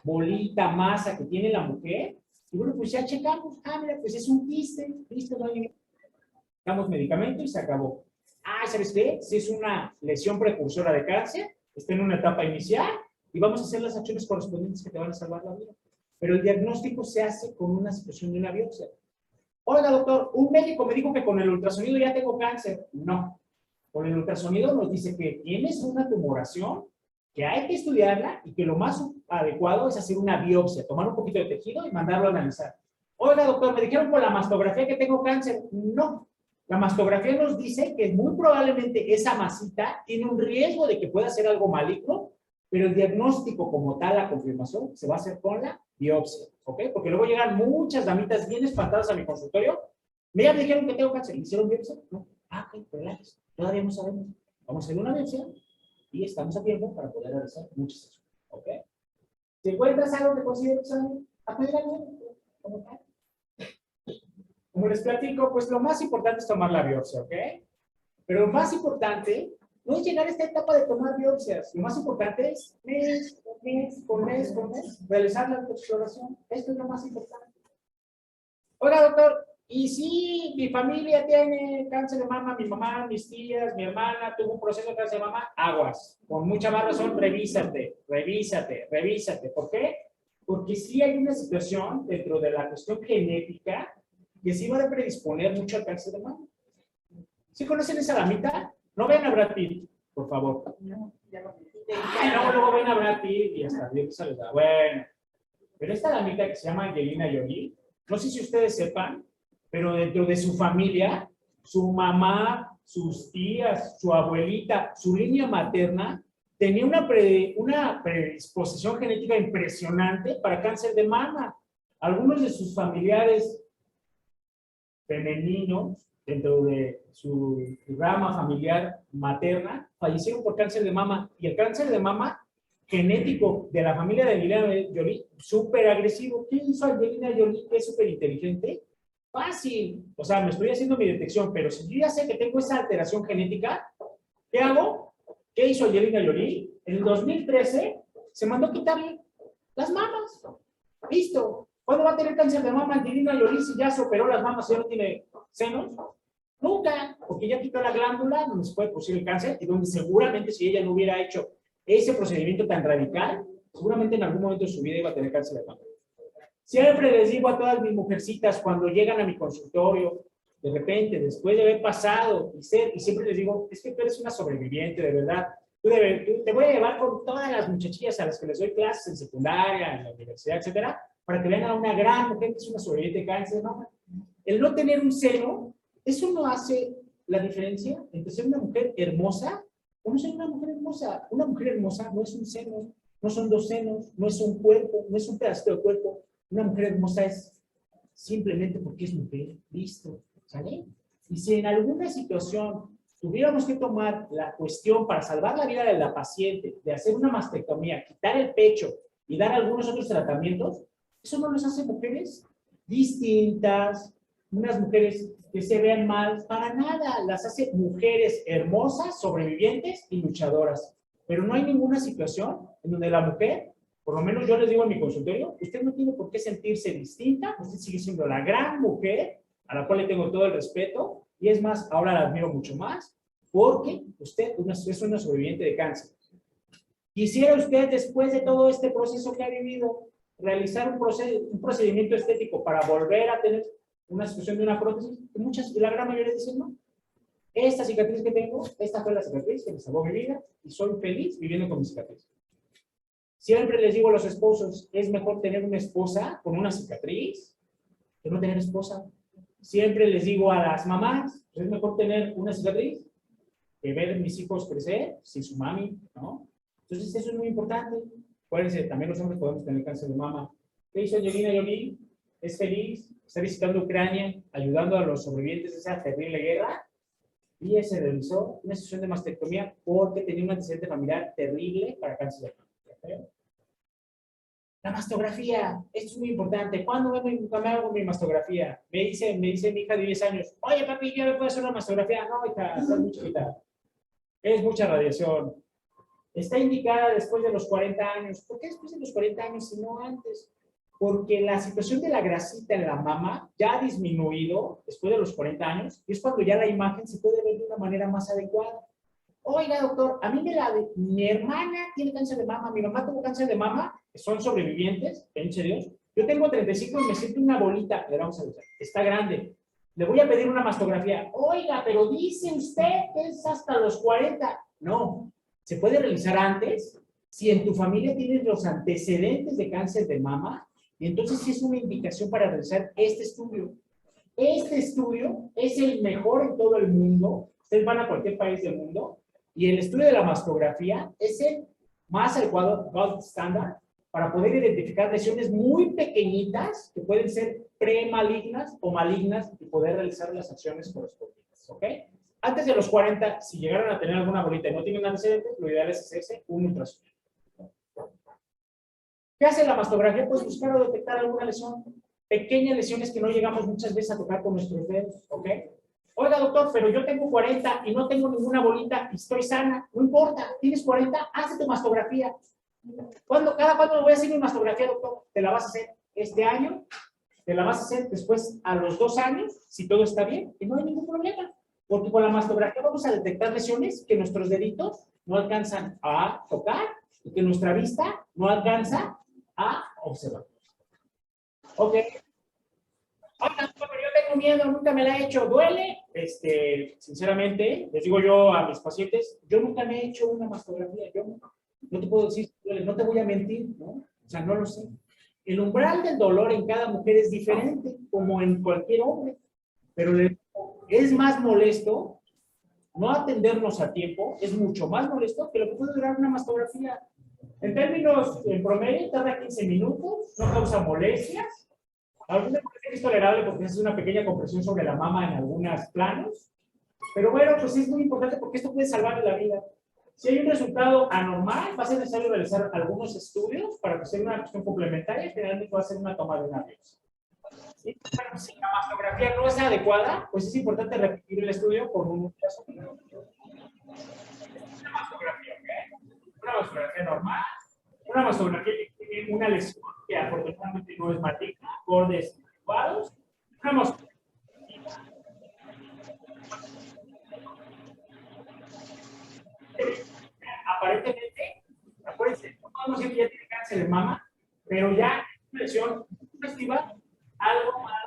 Speaker 5: bolita, masa que tiene la mujer, y bueno, pues ya checamos, mira, pues es un quiste, listo, no hay... Damos medicamento y se acabó. ¿Sabes qué? Si es una lesión precursora de cáncer, está en una etapa inicial, y vamos a hacer las acciones correspondientes que te van a salvar la vida. Pero el diagnóstico se hace con una situación de una biopsia. Oiga, doctor, un médico me dijo que con el ultrasonido ya tengo cáncer. No. Con el ultrasonido nos dice que tienes una tumoración, que hay que estudiarla y que lo más adecuado es hacer una biopsia, tomar un poquito de tejido y mandarlo a analizar. Oiga, doctor, me dijeron por la mastografía que tengo cáncer. No. La mastografía nos dice que muy probablemente esa masita tiene un riesgo de que pueda ser algo maligno, pero el diagnóstico como tal, la confirmación, se va a hacer con la biopsia, ¿ok? Porque luego llegan muchas damitas bien espantadas a mi consultorio. Me dijeron que tengo cáncer. ¿Hicieron biopsia? No. Ok, relax. Todavía no sabemos. Vamos a hacer una biopsia y estamos a tiempo para poder realizar muchas cosas, ¿ok? Si encuentras algo que consideres acudir al médico, como tal. Como les platico, pues lo más importante es tomar la biopsia, ¿ok? Pero lo más importante no es llegar a esta etapa de tomar biopsias. Lo más importante es mes por mes, realizar la autoexploración. Esto es lo más importante. Oiga, doctor, ¿y si mi familia tiene cáncer de mama, mi mamá, mis tías, mi hermana tuvo un proceso de cáncer de mama? Aguas. Con mucha más razón, revísate. ¿Por qué? Porque sí hay una situación dentro de la cuestión genética que sí va a predisponer mucho al cáncer de mama. ¿Sí conocen esa damita? No ven a Brad Pitt, por favor. No, luego ven a Brad Pitt y hasta Dios les da. Bueno, pero esta damita que se llama Angelina Jolie, no sé si ustedes sepan, pero dentro de su familia, su mamá, sus tías, su abuelita, su línea materna, tenía una predisposición genética impresionante para cáncer de mama. Algunos de sus familiares femeninos, dentro de su rama familiar materna, fallecieron por cáncer de mama. Y el cáncer de mama genético de la familia de Angelina Jolie, súper agresivo. ¿Qué hizo Angelina Jolie, que es súper inteligente? Fácil. O sea, me estoy haciendo mi detección, pero si yo ya sé que tengo esa alteración genética, ¿qué hago? ¿Qué hizo Angelina Jolie? En el 2013 se mandó a quitarle las mamas. Listo. ¿Cuándo va a tener cáncer de mama Angelina Jolie si ya se operó las mamas y ya no tiene senos? Nunca, porque ya quitó la glándula donde se puede producir el cáncer y donde seguramente si ella no hubiera hecho ese procedimiento tan radical, seguramente en algún momento de su vida iba a tener cáncer de mama. Siempre les digo a todas mis mujercitas cuando llegan a mi consultorio, de repente, después de haber pasado y siempre les digo, es que tú eres una sobreviviente, de verdad. te voy a llevar con todas las muchachillas a las que les doy clases en secundaria, en la universidad, etcétera, para que vean a una gran mujer que es una sobreviviente de cáncer de mama. El no tener un seno, eso no hace la diferencia entre ser una mujer hermosa o no ser una mujer hermosa. Una mujer hermosa no es un seno, no son dos senos, no es un cuerpo, no es un pedacito de cuerpo. Una mujer hermosa es simplemente porque es mujer, listo, ¿sale? Y si en alguna situación tuviéramos que tomar la cuestión para salvar la vida de la paciente, de hacer una mastectomía, quitar el pecho y dar algunos otros tratamientos, eso no nos hace mujeres distintas, unas mujeres que se vean mal, para nada, las hace mujeres hermosas, sobrevivientes y luchadoras. Pero no hay ninguna situación en donde la mujer, por lo menos yo les digo en mi consultorio, usted no tiene por qué sentirse distinta, usted sigue siendo la gran mujer, a la cual le tengo todo el respeto, y es más, ahora la admiro mucho más, porque usted es una sobreviviente de cáncer. Quisiera usted, después de todo este proceso que ha vivido, realizar un procedimiento estético para volver a tener una situación de una prótesis. La gran mayoría dicen no. Esta cicatriz que tengo, esta fue la cicatriz que me salvó mi vida y soy feliz viviendo con mi cicatriz. Siempre les digo a los esposos, es mejor tener una esposa con una cicatriz que no tener esposa. Siempre les digo a las mamás, pues es mejor tener una cicatriz que ver a mis hijos crecer sin su mami, ¿no? Entonces eso es muy importante. Acuérdense, también los hombres podemos tener cáncer de mama. ¿Qué hizo Angelina Jolie? Es feliz, está visitando Ucrania, ayudando a los sobrevivientes de esa terrible guerra. Y ella se realizó una sesión de mastectomía porque tenía un antecedente familiar terrible para cáncer de mama. La mastografía, esto es muy importante. ¿Cuándo me hago mi mastografía? Me dice mi hija de 10 años, oye papi, ¿ya me puedo hacer una mastografía? No, hija, estás muy chiquita. Es mucha radiación. Está indicada después de los 40 años. ¿Por qué después de los 40 años y no antes? Porque la situación de la grasita en la mama ya ha disminuido después de los 40 años y es cuando ya la imagen se puede ver de una manera más adecuada. Oiga, doctor, a mí mi hermana tiene cáncer de mama, mi mamá tuvo cáncer de mama, son sobrevivientes, pinche Dios. Yo tengo 35 y me siento una bolita. Le vamos a ver, está grande. Le voy a pedir una mastografía. Oiga, pero dice usted que es hasta los 40. No, se puede realizar antes si en tu familia tienes los antecedentes de cáncer de mama y entonces sí es una indicación para realizar este estudio. Este estudio es el mejor en todo el mundo. Ustedes van a cualquier país del mundo y el estudio de la mastografía es el más adecuado, gold standard, para poder identificar lesiones muy pequeñitas que pueden ser premalignas o malignas y poder realizar las acciones correspondientes, ¿ok? Antes de los 40, si llegaron a tener alguna bolita y no tienen antecedentes, lo ideal es hacerse un ultrasonido. ¿Qué hace la mastografía? Pues buscar o detectar alguna lesión, pequeñas lesiones que no llegamos muchas veces a tocar con nuestros dedos, ¿ok? Oiga, doctor, pero yo tengo 40 y no tengo ninguna bolita y estoy sana. No importa, tienes 40, hazte tu mastografía. ¿Cada cuándo me voy a hacer mi mastografía, doctor? ¿Te la vas a hacer este año? ¿Te la vas a hacer después a los 2 años? Si todo está bien, y no hay ningún problema. Porque con la mastografía vamos a detectar lesiones que nuestros deditos no alcanzan a tocar y que nuestra vista no alcanza a observar. Ok. Oiga, pero yo tengo miedo, nunca me la he hecho. ¿Duele? Sinceramente, les digo yo a mis pacientes, yo nunca me he hecho una mastografía. Yo no te puedo decir, no te voy a mentir, ¿no? O sea, no lo sé. El umbral del dolor en cada mujer es diferente, como en cualquier hombre. Pero es más molesto no atendernos a tiempo, es mucho más molesto que lo que puede durar una mastografía. En términos, en promedio, tarda 15 minutos, no causa molestias. Algunas molestias es tolerable porque es una pequeña compresión sobre la mama en algunos planos. Pero bueno, pues es muy importante porque esto puede salvarle la vida. Si hay un resultado anormal, va a ser necesario realizar algunos estudios para que sea una cuestión complementaria. Generalmente va a ser una toma de una biopsia. Bueno, si la mastografía no es adecuada, pues es importante repetir el estudio con un ultrasonido. Una mastografía, ¿ok? Una mastografía normal, una mastografía que tiene una lesión que afortunadamente no es maligna, bordes adecuados, una mastografía. Aparentemente, acuérdense, no podemos decir que ya tiene cáncer de mama, pero ya es una lesión festiva, algo más.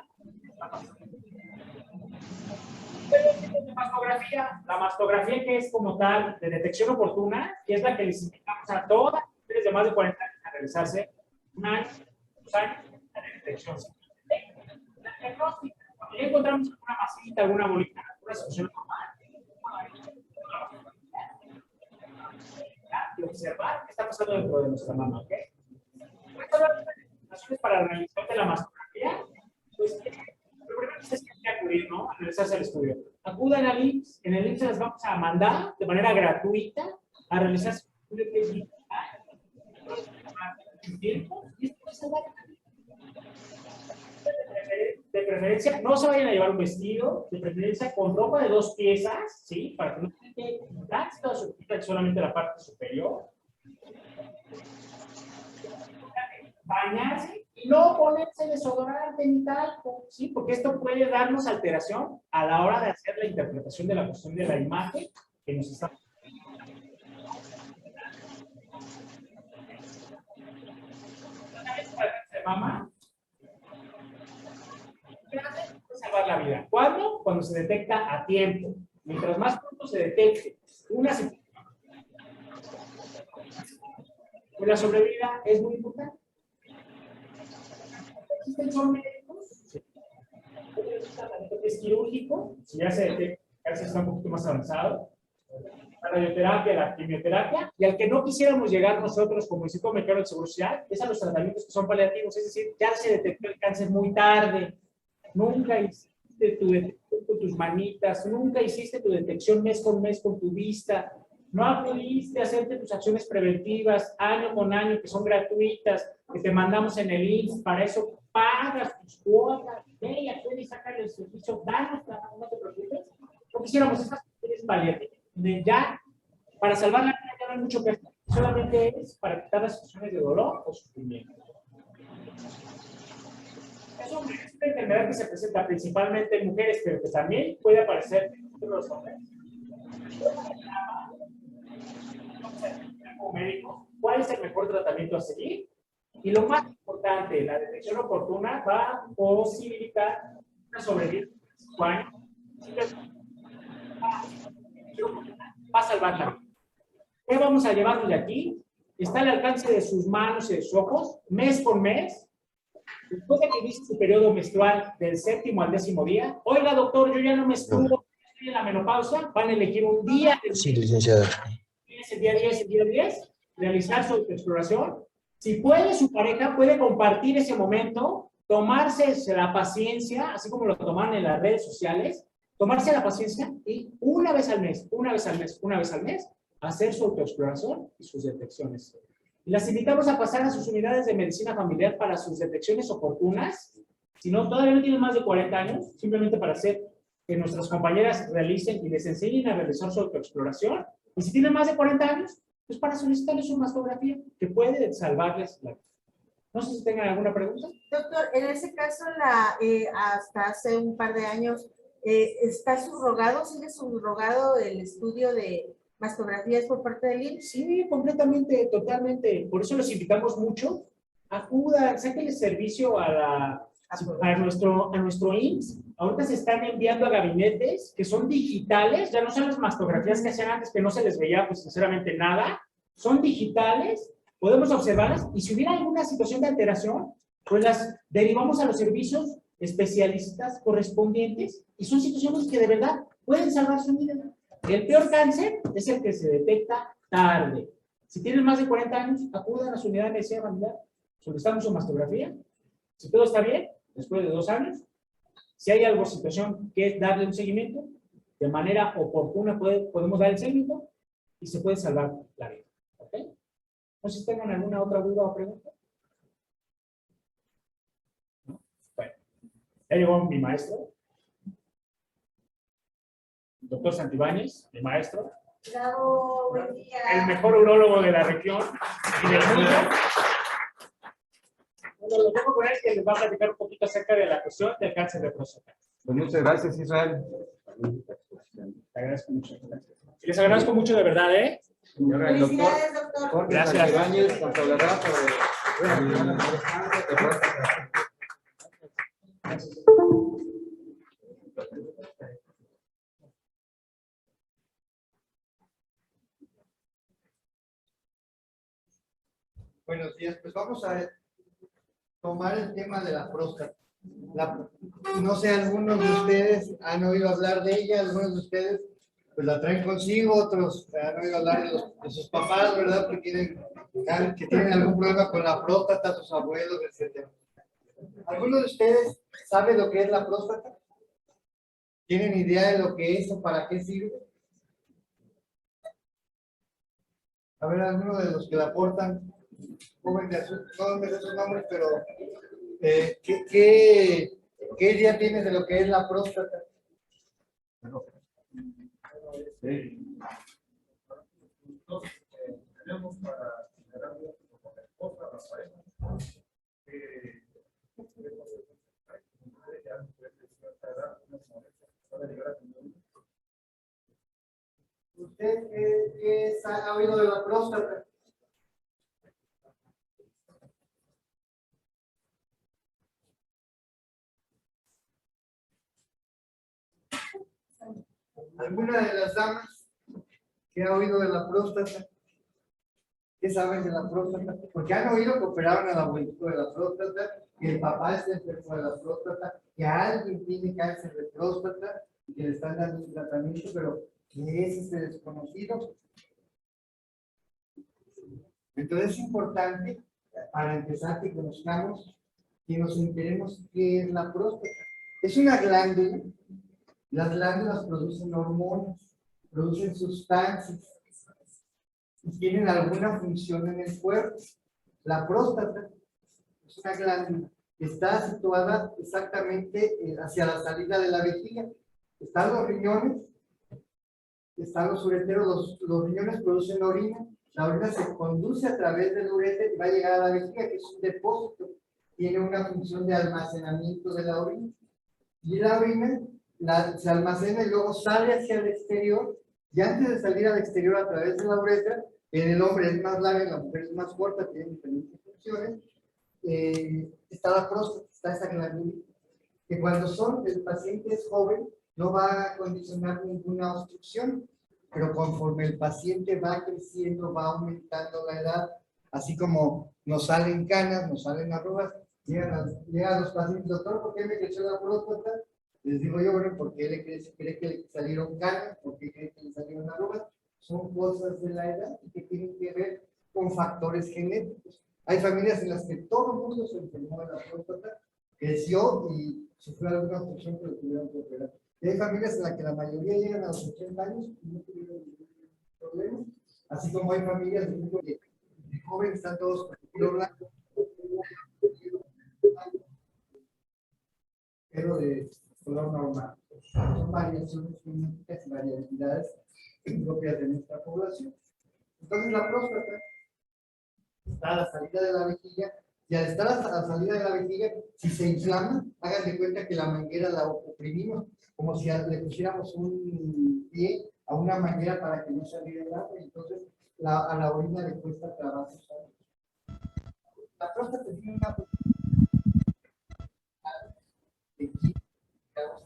Speaker 5: Pero mastografía. La mastografía que es como tal de detección oportuna, que es la que les invitamos a todas las mujeres de más de 40 años a realizarse un año, 2 años de detección. La diagnóstica, cuando ya encontramos alguna masita, alguna bolita, alguna situación normal, y observar qué está pasando dentro de nuestra mama, ¿ok? Razones para realizar de la mastografía, pues lo primero que es que hay que acudir, ¿no? A realizarse el estudio. Acudan al IMSS, en el IMSS les vamos a mandar de manera gratuita a realizarse un estudio que es tiempo, y esto va a salvar de preferencia, no se vayan a llevar un vestido, de preferencia con ropa de 2 piezas, ¿sí? Para que no tengan que quitarse toda su ropa, solamente la parte superior. Bañarse y no ponerse desodorante ni tal, ¿sí? Porque esto puede darnos alteración a la hora de hacer la interpretación de la cuestión de la imagen que nos está. De mama, salvar la vida. ¿Cuándo? Cuando se detecta a tiempo. Mientras más pronto se detecte una situación, la sobrevida es muy importante. Existen son médicos, es quirúrgico, si ya se detecta, ya se está un poquito más avanzado. La radioterapia, la quimioterapia, y al que no quisiéramos llegar nosotros como Instituto Mexicano del Seguro Social, es a los tratamientos que son paliativos, es decir, ya se detectó el cáncer muy tarde, nunca hiciste tu detección con tus manitas, nunca hiciste tu detección mes con mes con tu vista, no acudiste a hacerte tus acciones preventivas año con año, que son gratuitas, que te mandamos en el IMSS, para eso pagas tus cuotas, ve y acude y saca el servicio, danos, no te preocupes. No quisiéramos esas acciones paliativas, de ya, para salvar la vida ya no hay mucho que hacer, solamente es para quitar las situaciones de dolor o sufrimiento. Es una enfermedad que se presenta principalmente en mujeres, pero que también puede aparecer en los hombres. Como médico, ¿cuál es el mejor tratamiento a seguir? Y lo más importante, la detección oportuna va a posibilitar una sobrevida de 5 años. Va a salvar la vida. ¿Qué vamos a llevarnos de aquí? Está al alcance de sus manos y de sus ojos, mes por mes. Después de que inicie su periodo menstrual del 7º al 10º día, oiga doctor, yo ya no menstruo, estoy en la menopausia, van a elegir un día.
Speaker 9: Sí, licenciada.
Speaker 5: El día 10, realizar su exploración. Si puede, su pareja puede compartir ese momento, tomarse la paciencia, así como lo toman en las redes sociales, tomarse la paciencia y una vez al mes, hacer su autoexploración y sus detecciones. Las invitamos a pasar a sus unidades de medicina familiar para sus detecciones oportunas. Si no, todavía no tienen más de 40 años, simplemente para hacer que nuestras compañeras realicen y les enseñen a realizar su autoexploración. Y si tienen más de 40 años, pues para solicitarles una mastografía que puede salvarles la vida. No sé si tengan alguna pregunta.
Speaker 4: Doctor, en ese caso, hasta hace un par de años, ¿está subrogado, sigue subrogado el estudio de mastografías por parte del IMSS?
Speaker 5: Sí, completamente, totalmente. Por eso los invitamos mucho. Acudan, sáquenle servicio a nuestro IMSS. Ahorita se están enviando a gabinetes que son digitales, ya no son las mastografías que hacían antes, que no se les veía, pues sinceramente nada. Son digitales, podemos observarlas y si hubiera alguna situación de alteración, pues las derivamos a los servicios especialistas correspondientes y son situaciones que de verdad pueden salvar su vida. El peor cáncer es el que se detecta tarde. Si tienen más de 40 años, acudan a su unidad de medicina familiar, solicitamos su mastografía. Si todo está bien, después de 2 años, si hay alguna situación que es darle un seguimiento, de manera oportuna podemos dar el seguimiento y se puede salvar la vida. ¿Ok? No sé si tengan alguna otra duda o pregunta. ¿No? Bueno, ya llegó mi maestro. Doctor Santibáñez, mi maestro.
Speaker 4: Bravo, buen día.
Speaker 5: El mejor urólogo de la región y del mundo. Bueno, lo tengo con él que les va a platicar un poquito acerca de la cuestión del cáncer de próstata.
Speaker 1: Pues muchas gracias, Israel.
Speaker 5: Te agradezco mucho. Y les agradezco mucho de verdad, ¿eh?
Speaker 1: Y ahora el doctor
Speaker 4: Felicidades, doctor.
Speaker 1: Jorge
Speaker 5: Gracias.
Speaker 1: Santibáñez nos hablará sobre el cáncer de próstata.
Speaker 9: Buenos días, pues vamos a tomar el tema de la próstata. No sé, algunos de ustedes han oído hablar de ella, algunos de ustedes pues la traen consigo, otros han oído hablar de sus papás, ¿verdad? Que tienen algún problema con la próstata, sus abuelos, etc. ¿Alguno de ustedes sabe lo que es la próstata? ¿Tienen idea de lo que es o para qué sirve? A ver, alguno de los que la portan, joven de azul, no me sé sus nombres, pero ¿qué idea tienes de lo que es la próstata?
Speaker 3: Sí.
Speaker 7: Tenemos para generar la esposa, la pareja,
Speaker 9: ¿Usted qué ha oído de la próstata? ¿Alguna de las damas que ha oído de la próstata? ¿Qué saben de la próstata? Porque han oído que operaron al abuelito de la próstata, que el papá está enfermo de la próstata, que alguien tiene cáncer de próstata y que le están dando un tratamiento, pero ¿qué es ese desconocido? Entonces es importante, para empezar, que conozcamos, que nos enteremos qué es la próstata. Es una glándula. Las glándulas producen hormonas, producen sustancias y tienen alguna función en el cuerpo. La próstata es una glándula que está situada exactamente hacia la salida de la vejiga. Están los riñones, están los ureteros, los riñones producen orina, la orina se conduce a través del ureter y va a llegar a la vejiga, que es un depósito, tiene una función de almacenamiento de la orina. Y la orina se almacena y luego sale hacia el exterior, y antes de salir al exterior a través de la uretra, en el hombre es más larga, en la mujer es más corta, tiene diferentes funciones, está la próstata, está esa glándula, que cuando el paciente es joven, no va a condicionar ninguna obstrucción, pero conforme el paciente va creciendo, va aumentando la edad, así como nos salen canas, nos salen arrugas, llegan los pacientes, doctor, ¿por qué me creció la próstata? Les digo yo, bueno, ¿por qué cree que le salieron canas? ¿Por qué cree que le salieron arrugas? Son cosas de la edad y que tienen que ver con factores genéticos. Hay familias en las que todo el mundo se enfermó de la próstata, creció y sufrió alguna obstrucción que lo tuvieron que operar. Y hay familias en las que la mayoría llegan a los 80 años y no tuvieron ningún problema. Así como hay familias de jóvenes, están todos con el pelo blanco, pero de color normal. Son variaciones genéticas y variabilidades propias de nuestra población. Entonces la próstata está a la salida de la vejiga, y al estar a la salida de la vejiga, si se inflama, hagan de cuenta que la manguera la oprimimos, como si le pusiéramos un pie a una manguera para que no saliera el agua, y entonces a la orina le cuesta trabajo salir. La próstata tiene una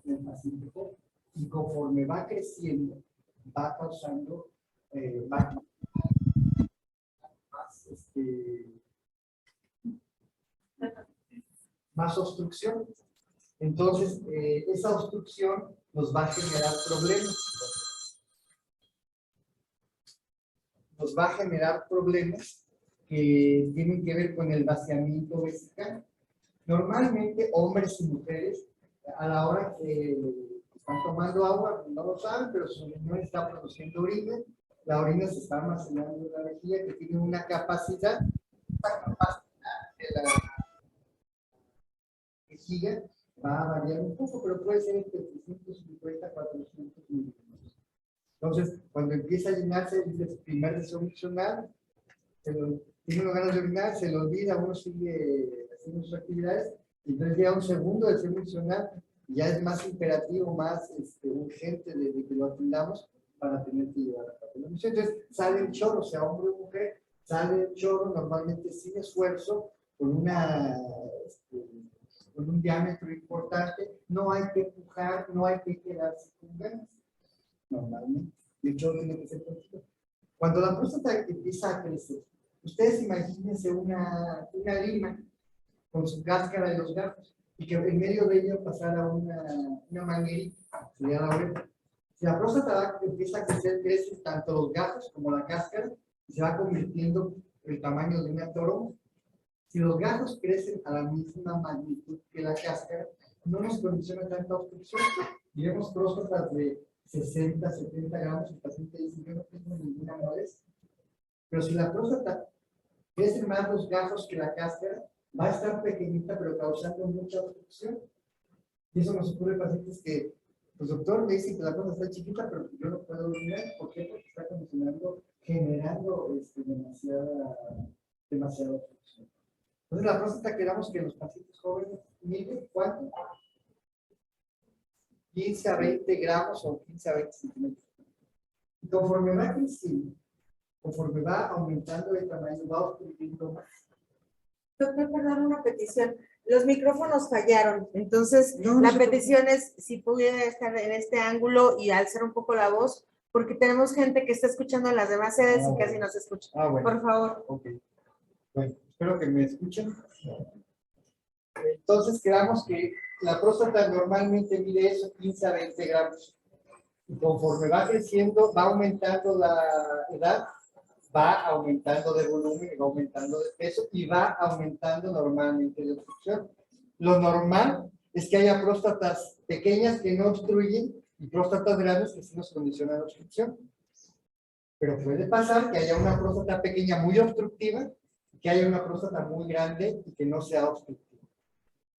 Speaker 9: en el paciente joven, y conforme va creciendo, va causando más obstrucción. Entonces, esa obstrucción nos va a generar problemas. Nos va a generar problemas que tienen que ver con el vaciamiento vesical. Normalmente, hombres y mujeres, a la hora que están tomando agua, no lo saben, pero su riñón está produciendo orina. La orina se está almacenando en la vejiga, que tiene una capacidad de la vejiga va a variar un poco, pero puede ser entre 350 a 400 mililitros. Entonces, cuando empieza a llenarse el primer deseo miccional, tiene unas ganas de orinar, se le olvida, uno sigue haciendo sus actividades, y entonces llega un segundo deseo miccional, y ya es más imperativo, más urgente de que lo atendamos para tener que llevar a cabo la misión. Entonces, sale el chorro, sea hombre o mujer, sale el chorro normalmente sin esfuerzo, con un diámetro importante, no hay que empujar, no hay que quedarse con ganas, normalmente, y el chorro tiene que ser contigo. Cuando la próstata empieza a crecer, Ustedes imagínense una lima con su cáscara de los gajos y que en medio de ello pasara una manguerita, sería la oreja. Si la próstata empieza a crecer, crecen tanto los gajos como la cáscara y se va convirtiendo el tamaño de una toronja. Si los gajos crecen a la misma magnitud que la cáscara, no nos condiciona tanta obstrucción. Y vemos próstatas de 60, 70 gramos, el paciente dice, yo no tengo ninguna molestia. Pero si la próstata crece más los gajos que la cáscara, va a estar pequeñita, pero causando mucha obstrucción. Y eso nos ocurre en pacientes que, pues doctor, me dice que la próstata está chiquita, pero yo no puedo orinar. ¿Por qué? Porque está condicionando, generando demasiada obstrucción. Entonces, la próstata queramos que los pacientes jóvenes miden ¿cuánto? 15 a 20 gramos o 15 a 20 centímetros. Y conforme va creciendo, conforme va aumentando el tamaño, va obstruyendo más.
Speaker 4: Doctor, perdón, una petición. Los micrófonos fallaron, entonces la petición es si pudiera estar en este ángulo y alzar un poco la voz, porque tenemos gente que está escuchando en las demás sedes y casi no se escucha.
Speaker 9: Bueno.
Speaker 4: Por favor.
Speaker 9: Ok. Bueno, espero que me escuchen. Entonces, quedamos que la próstata normalmente mide eso, 15 a 20 gramos. Y conforme va creciendo, va aumentando la edad, va aumentando de volumen, va aumentando de peso y va aumentando normalmente de obstrucción. Lo normal es que haya próstatas pequeñas que no obstruyen y próstatas grandes que sí nos condicionan la obstrucción. Pero puede pasar que haya una próstata pequeña muy obstructiva y que haya una próstata muy grande y que no sea obstructiva.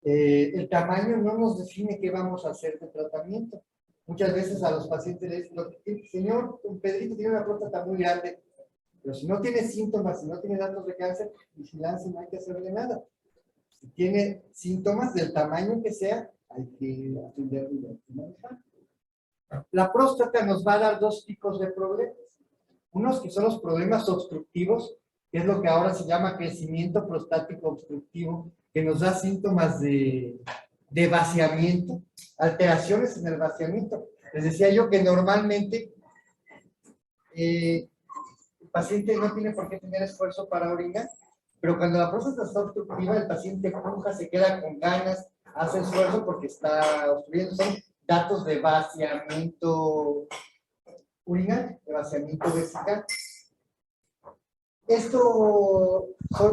Speaker 9: El tamaño no nos define qué vamos a hacer de tratamiento. Muchas veces a los pacientes les dicen, señor, Pedrito tiene una próstata muy grande, pero si no tiene síntomas, si no tiene datos de cáncer, vigilancia, no hay que hacerle nada. Si tiene síntomas del tamaño que sea, hay que atenderlo y manejar. La próstata nos va a dar dos tipos de problemas. Unos que son los problemas obstructivos, que es lo que ahora se llama crecimiento prostático obstructivo, que nos da síntomas de vaciamiento, alteraciones en el vaciamiento. Les decía yo que normalmente el paciente no tiene por qué tener esfuerzo para orinar, pero cuando la próstata está obstructiva, el paciente empuja, se queda con ganas, hace esfuerzo porque está obstruyendo. Son datos de vaciamiento urinario, de vaciamiento vesical. Esto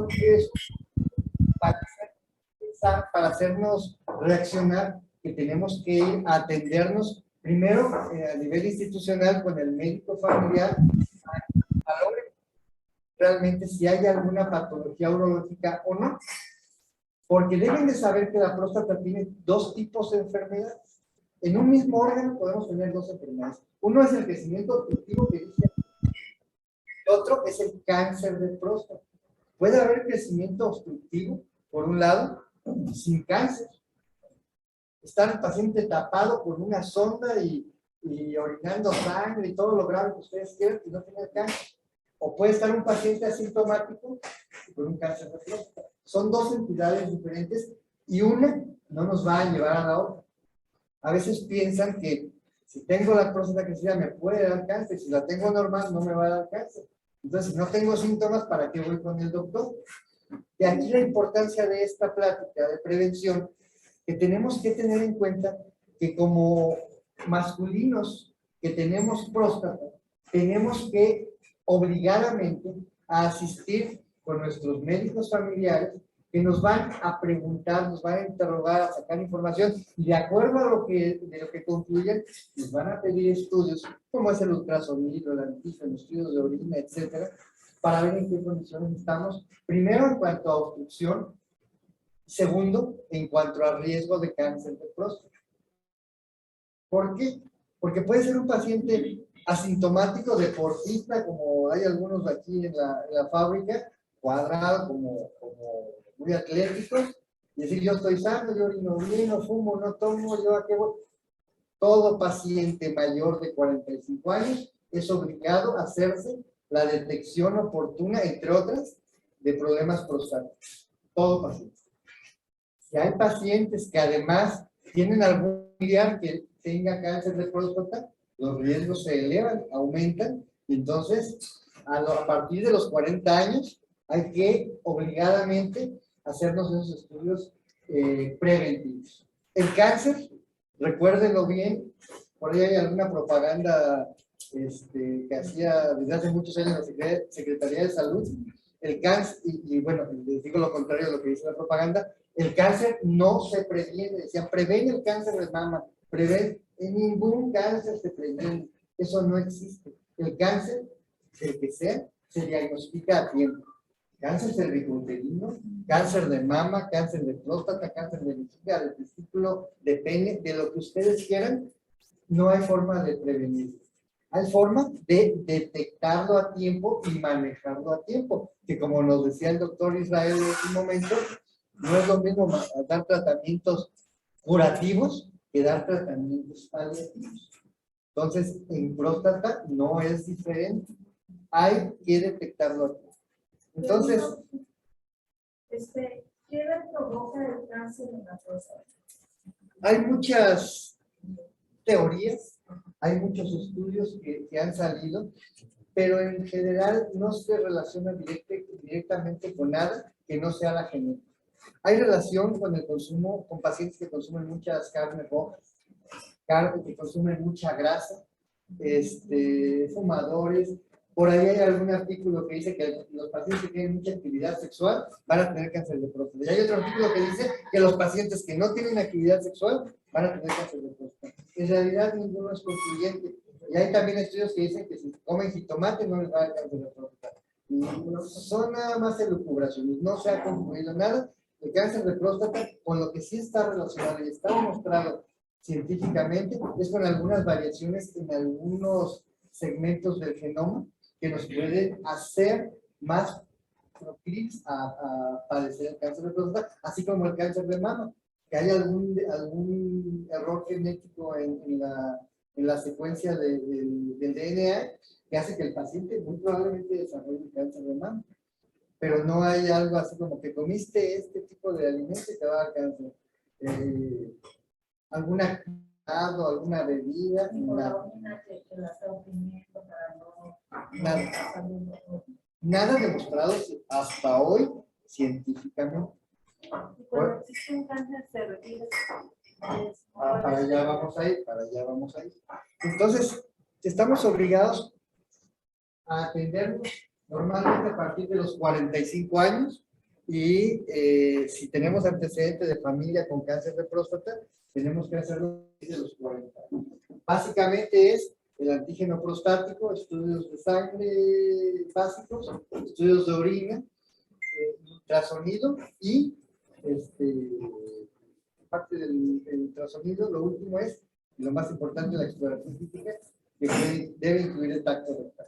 Speaker 9: es para hacernos reaccionar que tenemos que ir a atendernos primero a nivel institucional con el médico familiar a lograr realmente si hay alguna patología urológica o no, porque deben de saber que la próstata tiene dos tipos de enfermedades. En un mismo órgano podemos tener dos enfermedades. Uno es el crecimiento obstructivo que dice, el otro es el cáncer de próstata. Puede haber crecimiento obstructivo, por un lado, sin cáncer. Estar el paciente tapado con una sonda y orinando sangre y todo lo grave que ustedes quieran y no tener cáncer. O puede estar un paciente asintomático con un cáncer de próstata. Son dos entidades diferentes y una no nos va a llevar a la otra. A veces piensan que si tengo la próstata crecida me puede dar cáncer, si la tengo normal no me va a dar cáncer. Entonces, si no tengo síntomas, ¿para qué voy con el doctor? Y aquí la importancia de esta plática de prevención, que tenemos que tener en cuenta que como masculinos que tenemos próstata, tenemos que obligadamente a asistir con nuestros médicos familiares que nos van a preguntar, nos van a interrogar, a sacar información y de acuerdo a de lo que concluyen, nos van a pedir estudios como es el ultrasonido, el antígeno, estudios de orina, etcétera, para ver en qué condiciones estamos, primero en cuanto a obstrucción, segundo en cuanto a riesgo de cáncer de próstata. ¿Por qué? Porque puede ser un paciente asintomático, deportista, como hay algunos aquí en la fábrica, cuadrado, como muy atléticos, y decir, yo estoy sano, yo orino bien, no fumo, no tomo, yo a qué voy. Todo paciente mayor de 45 años es obligado a hacerse la detección oportuna, entre otras, de problemas prostáticos. Todo paciente. Si hay pacientes que además tienen algún familiar que tenga cáncer de próstata, los riesgos se elevan, aumentan, y entonces a partir de los 40 años Hay que obligadamente hacernos esos estudios preventivos. El cáncer, recuérdenlo bien, por ahí hay alguna propaganda que hacía desde hace muchos años la Secretaría de Salud. El cáncer, y bueno, les digo lo contrario de lo que dice la propaganda, el cáncer no se previene, decían, previene el cáncer de mama, previene, en ningún cáncer se previene, eso no existe. El cáncer, el que sea, se diagnostica a tiempo. Cáncer cervicuterino, cáncer de mama, cáncer de próstata, cáncer de vejiga, de testículo, de pene, de lo que ustedes quieran, no hay forma de prevenirlo. Hay forma de detectarlo a tiempo y manejarlo a tiempo, que como nos decía el doctor Israel en un momento, no es lo mismo dar tratamientos curativos que dar tratamientos paliativos. Entonces, en próstata no es diferente. Hay que detectarlo a tiempo. Entonces,
Speaker 8: ¿qué le provoca el cáncer en la próstata?
Speaker 9: hay muchas teorías, hay muchos estudios que han salido, pero en general no se relaciona directamente con nada que no sea la genética. Hay relación con el consumo, con pacientes que consumen muchas carnes rojas, que consumen mucha grasa, fumadores. Por ahí hay algún artículo que dice que los pacientes que tienen mucha actividad sexual van a tener cáncer de próstata. Y hay otro artículo que dice que los pacientes que no tienen actividad sexual van a tener cáncer de próstata. En realidad ninguno es concluyente. Y hay también estudios que dicen que si comen jitomate no les va a dar cáncer de próstata. Son nada más elucubraciones, no se ha concluido nada. El cáncer de próstata, con lo que sí está relacionado y está demostrado científicamente, es con algunas variaciones en algunos segmentos del genoma que nos pueden hacer más proclives a padecer el cáncer de próstata, así como el cáncer de mama, que hay algún error genético en la secuencia del DNA que hace que el paciente muy probablemente desarrolle cáncer de mama. Pero no hay algo así como que comiste este tipo de alimento y te va a dar cáncer. ¿Alguna actividad o alguna bebida? Nada demostrado hasta hoy científicamente.
Speaker 8: Y cuando existe un cáncer cervical,
Speaker 9: para allá vamos a ir, para allá vamos a ir. Entonces, estamos obligados a atendernos normalmente a partir de los 45 años y si tenemos antecedentes de familia con cáncer de próstata, tenemos que hacerlo desde los 40 años. Básicamente es el antígeno prostático, estudios de sangre básicos, estudios de orina, ultrasonido y parte del ultrasonido, lo último es, y lo más importante, la exploración física, que debe incluir el tacto rectal.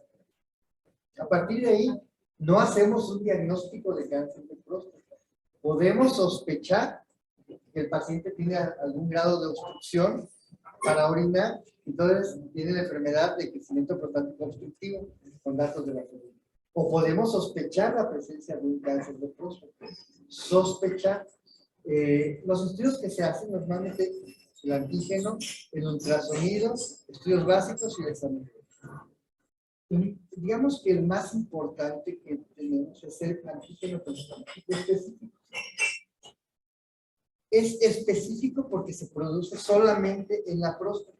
Speaker 9: A partir de ahí, no hacemos un diagnóstico de cáncer de próstata. Podemos sospechar que el paciente tiene algún grado de obstrucción para orinar, entonces tiene la enfermedad de crecimiento prostático obstructivo con datos de la columna. O podemos sospechar la presencia de un cáncer de próstata. Sospechar. Los estudios que se hacen normalmente, el antígeno, el ultrasonido, estudios básicos y el examen. Y digamos que el más importante que tenemos es el antígeno prostático específico. Es específico porque se produce solamente en la próstata.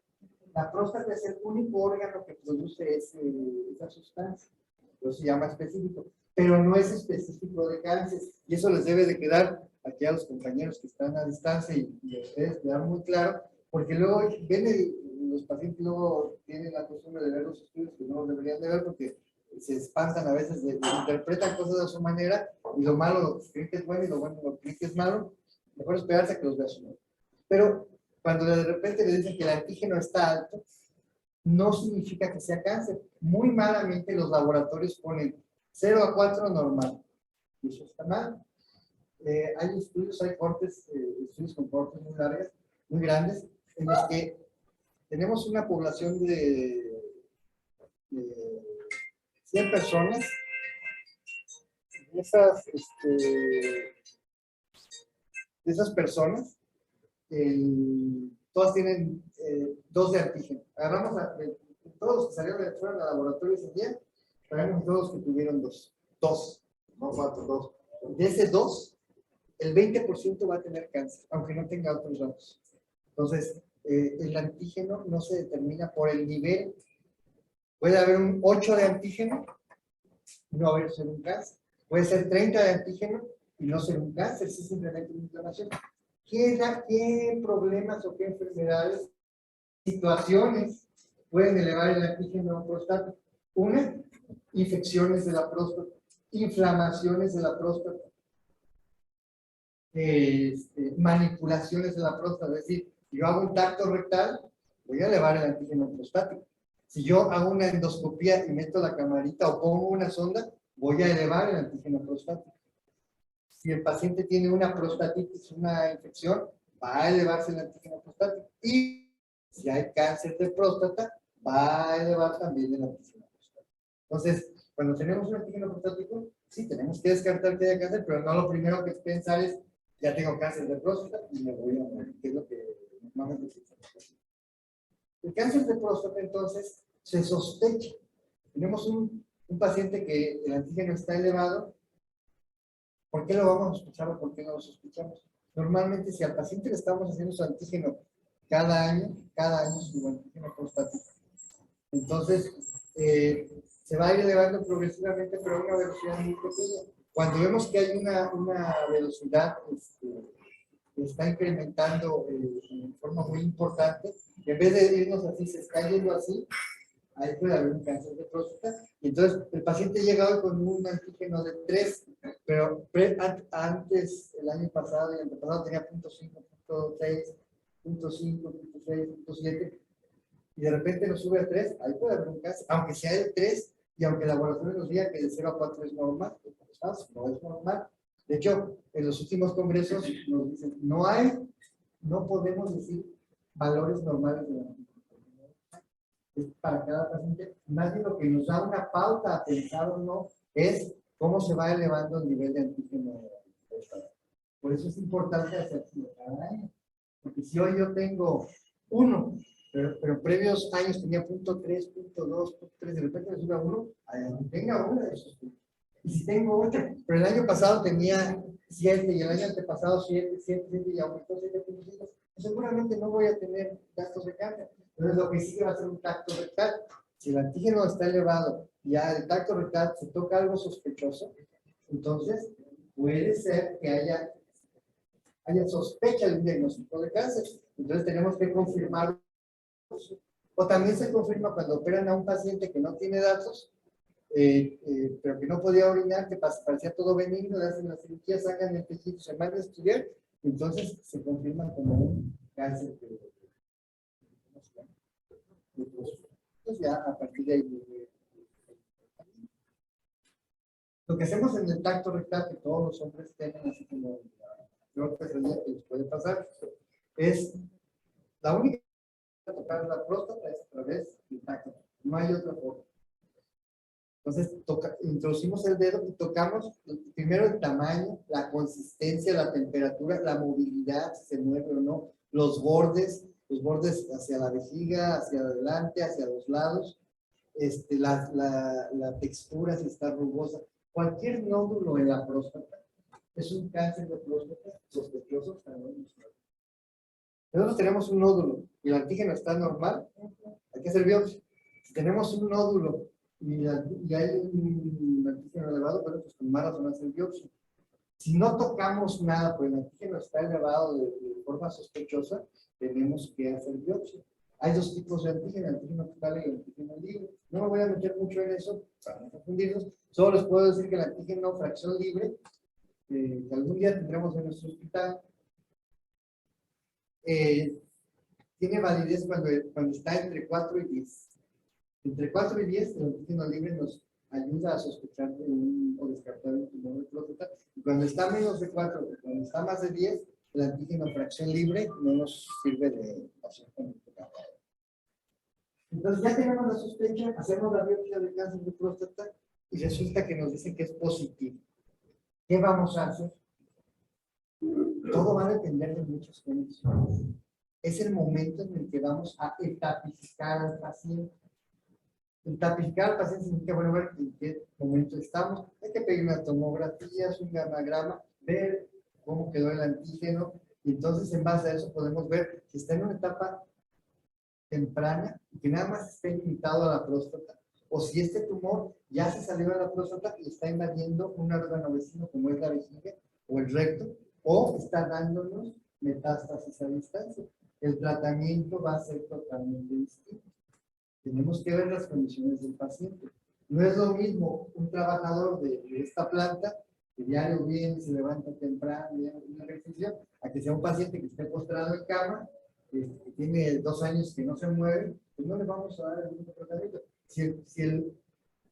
Speaker 9: La próstata es el único órgano que produce esa sustancia. Entonces se llama específico, pero no es específico de cáncer. Y eso les debe de quedar aquí a los compañeros que están a distancia y a ustedes quedar muy claro, porque luego los pacientes luego tienen la costumbre de ver los estudios que no deberían de ver porque se espantan a veces, interpretan cosas de su manera y lo malo lo creen que es bueno y lo bueno lo creen que es malo. Mejor esperarse a que los vea su médico. Pero cuando de repente le dicen que el antígeno está alto, no significa que sea cáncer. Muy malamente los laboratorios ponen 0 a 4 normal. Y eso está mal. Hay estudios, hay estudios con cortes muy largas, muy grandes, en los que tenemos una población de 100 personas. Esas personas, todas tienen 2 de antígeno. Agarramos todos los que salieron de fuera del laboratorio ese día, traemos todos los que tuvieron 2. no 4, 2. De ese 2, el 20% va a tener cáncer, aunque no tenga otros datos. Entonces, el antígeno no se determina por el nivel. Puede haber un 8 de antígeno y no haber ser un cáncer. Puede ser 30 de antígeno y no ser un cáncer, si es simplemente una inflamación. ¿Qué problemas o qué enfermedades, situaciones pueden elevar el antígeno prostático? Una, infecciones de la próstata, inflamaciones de la próstata, manipulaciones de la próstata. Es decir, si yo hago un tacto rectal, voy a elevar el antígeno prostático. Si yo hago una endoscopía y meto la camarita o pongo una sonda, voy a elevar el antígeno prostático. Si el paciente tiene una prostatitis, una infección, va a elevarse el antígeno prostático. Y si hay cáncer de próstata, va a elevar también el antígeno prostático. Entonces, cuando tenemos un antígeno prostático, sí, tenemos que descartar que haya cáncer, pero no lo primero que pensar es, ya tengo cáncer de próstata y me voy a morir, que es lo que normalmente se hace. El cáncer de próstata, entonces, se sospecha. Tenemos un paciente que el antígeno está elevado. ¿Por qué lo vamos a sospechar o por qué no lo sospechamos? Normalmente, si al paciente le estamos haciendo su antígeno cada año su antígeno prostático, entonces se va a ir elevando progresivamente, pero a una velocidad muy pequeña. Cuando vemos que hay una velocidad que está incrementando en forma muy importante, en vez de irnos así, se está yendo así, ahí puede haber un cáncer de próstata. Y entonces el paciente llega hoy con un antígeno de 3, pero antes, el año pasado y el antepasado tenía 0.5, 0.6, 0.5, 0.6, 0.7, y de repente lo sube a 3, ahí puede haber un cáncer, aunque sea de 3, y aunque el laboratorio nos diga que de 0 a 4 es normal, no es normal. De hecho, en los últimos congresos nos dicen, no podemos decir valores normales de la antígeno. Es para cada paciente. Más bien lo que nos da una pauta a pensar o no es cómo se va elevando el nivel de antígeno. Por eso es importante hacerlo cada año. Porque si hoy yo tengo 1, pero previos años tenía 0.3, 0.2, 0.3, de repente me sube a 1, tenga uno de esos puntos. Y si tengo 8, pero el año pasado tenía 7 y el año antepasado 7 y aumentó 7.5, seguramente no voy a tener gastos de carga. Entonces lo que sigue va a ser un tacto rectal. Si el antígeno está elevado y ya el tacto rectal se toca algo sospechoso, entonces puede ser que haya sospecha de un diagnóstico de cáncer. Entonces tenemos que confirmar. O también se confirma cuando operan a un paciente que no tiene datos, pero que no podía orinar, que parecía todo benigno, le hacen la cirugía, sacan el tejido, se manda a estudiar, entonces se confirma como un cáncer de pues ya a partir de ahí. Lo que hacemos en el tacto rectal, que todos los hombres tienen, así como creo que es el día que les puede pasar, es la única tocar la próstata es a través del tacto, no hay otra forma. Entonces introducimos el dedo y tocamos primero el tamaño, la consistencia, la temperatura, la movilidad, si se mueve o no, los bordes hacia la vejiga, hacia adelante, hacia los lados, la textura, si está rugosa. Cualquier nódulo en la próstata es un cáncer de próstata sospechoso. Nosotros tenemos un nódulo y el antígeno está normal, hay que hacer biopsia. Si tenemos un nódulo y hay un antígeno elevado, bueno, pues con malas van a hacer biopsia. Si no tocamos nada, pues el antígeno está elevado de forma sospechosa, tenemos que hacer biopsia. Hay dos tipos de antígeno, el antígeno total y el antígeno libre. No me voy a meter mucho en eso para no confundirnos. Solo les puedo decir que el antígeno fracción libre, que algún día tendremos en nuestro hospital, tiene validez cuando está entre 4 y 10. Entre 4 y 10, el antígeno libre nos ayuda a sospechar o descartar un tumor de próstata. Y cuando está menos de 4, cuando está más de 10, el antígeno fracción libre no nos sirve de absolutamente nada. Entonces ya tenemos la sospecha, hacemos la biopsia de cáncer de próstata y resulta que nos dicen que es positivo. ¿Qué vamos a hacer? Todo va a depender de muchas condiciones. Es el momento en el que vamos a etapificar al paciente. El tapificar al paciente significa, bueno, ver en qué momento estamos. Hay que pedir una tomografía, un gamagrama, ver cómo quedó el antígeno, y entonces en base a eso podemos ver si está en una etapa temprana y que nada más esté limitado a la próstata, o si este tumor ya se salió de la próstata y está invadiendo un órgano vecino como es la vejiga o el recto, o está dándonos metástasis a distancia. El tratamiento va a ser totalmente distinto. Tenemos que ver las condiciones del paciente. No es lo mismo un trabajador de esta planta que diario viene, se levanta temprano, viene una ejercicio, a que sea un paciente que esté postrado en cama, que tiene 2 años que no se mueve, pues no le vamos a dar el mismo tratamiento. Si el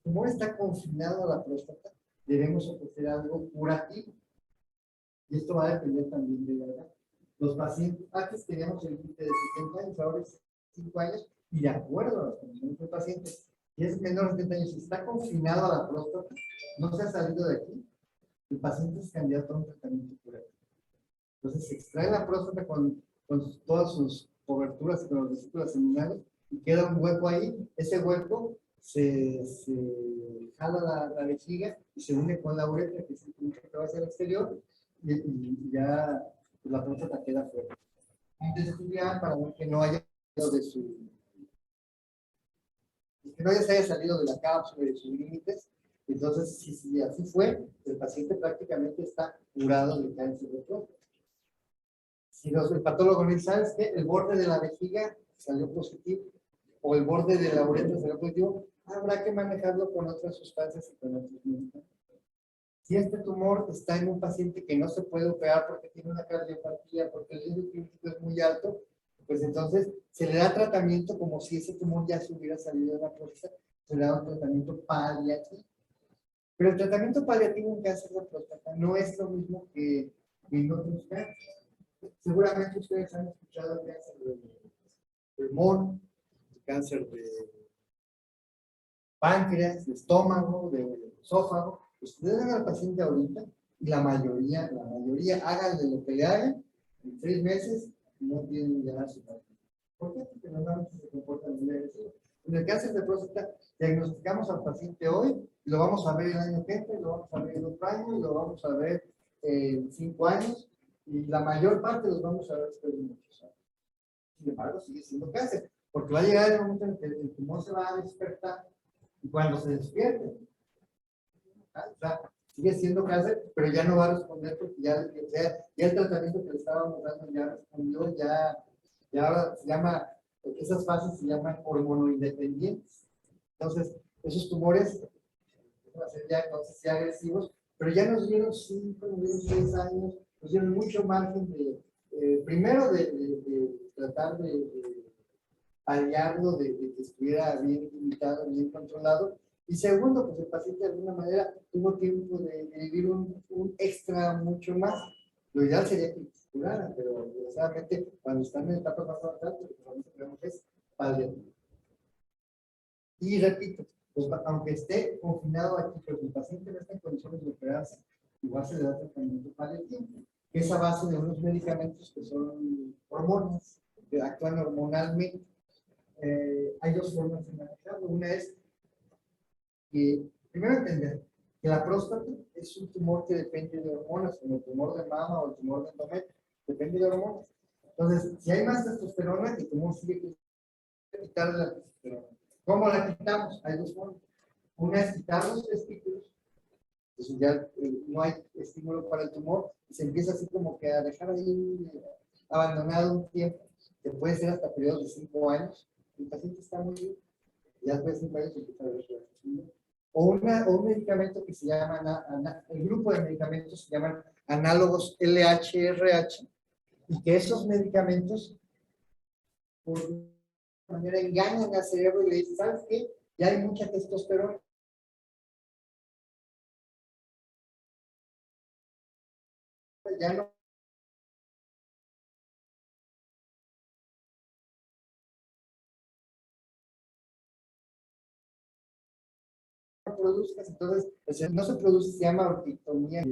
Speaker 9: tumor está confinado a la próstata, debemos ofrecer algo curativo. Y esto va a depender también de la edad. Los pacientes, antes teníamos el límite de 70 años, ahora es 5 años, y de acuerdo a las condiciones del paciente, si es menor de 70 años, si está confinado a la próstata, no se ha salido de aquí, el paciente es candidato a un tratamiento curativo. Entonces se extrae la próstata con todas sus coberturas y con las vesículas seminales y queda un hueco ahí. Ese hueco se jala la vejiga y se une con la uretra, que es el que va hacia el exterior, y ya pues, la próstata queda fuera. Antes de estudiar para ver que no haya salido que no se haya salido de la cápsula y de sus límites. Entonces, si así fue, el paciente prácticamente está curado de cáncer de próstata. Si el patólogo no sabe que el borde de la vejiga salió positivo o el borde de la uretra salió positivo, habrá que manejarlo con otras sustancias y con otros medicamentos. Si este tumor está en un paciente que no se puede operar porque tiene una cardiopatía, porque el índice clínico es muy alto, pues entonces se le da tratamiento como si ese tumor ya se hubiera salido de la próstata, se le da un tratamiento paliativo. Pero el tratamiento paliativo en cáncer de próstata no es lo mismo que en otros cánceres. Seguramente ustedes han escuchado el cáncer de pulmón, el cáncer de páncreas, de estómago, de esófago. Ustedes ven al paciente ahorita y la mayoría, háganle lo que le hagan, en 6 meses no tienen ya su tratamiento. ¿Por qué? Porque normalmente se comportan muy agresivos. En el cáncer de próstata, diagnosticamos al paciente hoy, y lo vamos a ver el año que entra, lo vamos a ver el otro año, y lo vamos a ver en 5 años, y la mayor parte los vamos a ver después de muchos años. Sin embargo, sigue siendo cáncer, porque va a llegar el momento en que el tumor se va a despertar, y cuando se despierte, o sea, sigue siendo cáncer, pero ya no va a responder porque ya el tratamiento que le estábamos dando ya respondió, ya se llama, esas fases se llaman hormonoindependientes. Entonces, esos tumores van a ser ya entonces ya agresivos, pero ya nos dieron 5, nos dieron 6 años, nos dieron mucho margen de, primero de tratar de paliarlo, de que estuviera bien limitado, bien controlado, y segundo, pues el paciente de alguna manera tuvo tiempo de vivir un extra mucho más. Lo ideal sería que se curara, pero desgraciadamente cuando están en etapas más avanzadas, lo que realmente tenemos es paliativo. Y repito, pues, aunque esté confinado aquí, pero el paciente no está en condiciones de operarse, igual se le da tratamiento paliativo, que es a base de unos medicamentos que son hormonas, que actúan hormonalmente. Hay 2 formas de manejarlo. Una es que, primero entender que la próstata es un tumor que depende de hormonas, como el tumor de mama o el tumor de endometrio, depende de hormonas. Entonces, si hay más testosterona, el tumor sigue quitar la testosterona. ¿Cómo la quitamos? Hay 2 formas. Una es quitar los testículos, entonces ya no hay estímulo para el tumor, y se empieza así como que a dejar ahí abandonado un tiempo, que puede ser hasta periodos de 5 años. El paciente está muy bien, ya después de 5 años empieza a ver. O un medicamento que se llama, el grupo de medicamentos se llaman análogos LHRH, y que esos medicamentos, por una manera, engañan al cerebro y le dicen, ¿sabes qué? Ya hay mucha testosterona. Ya no produzcas, entonces no se produce, se llama orquiectomía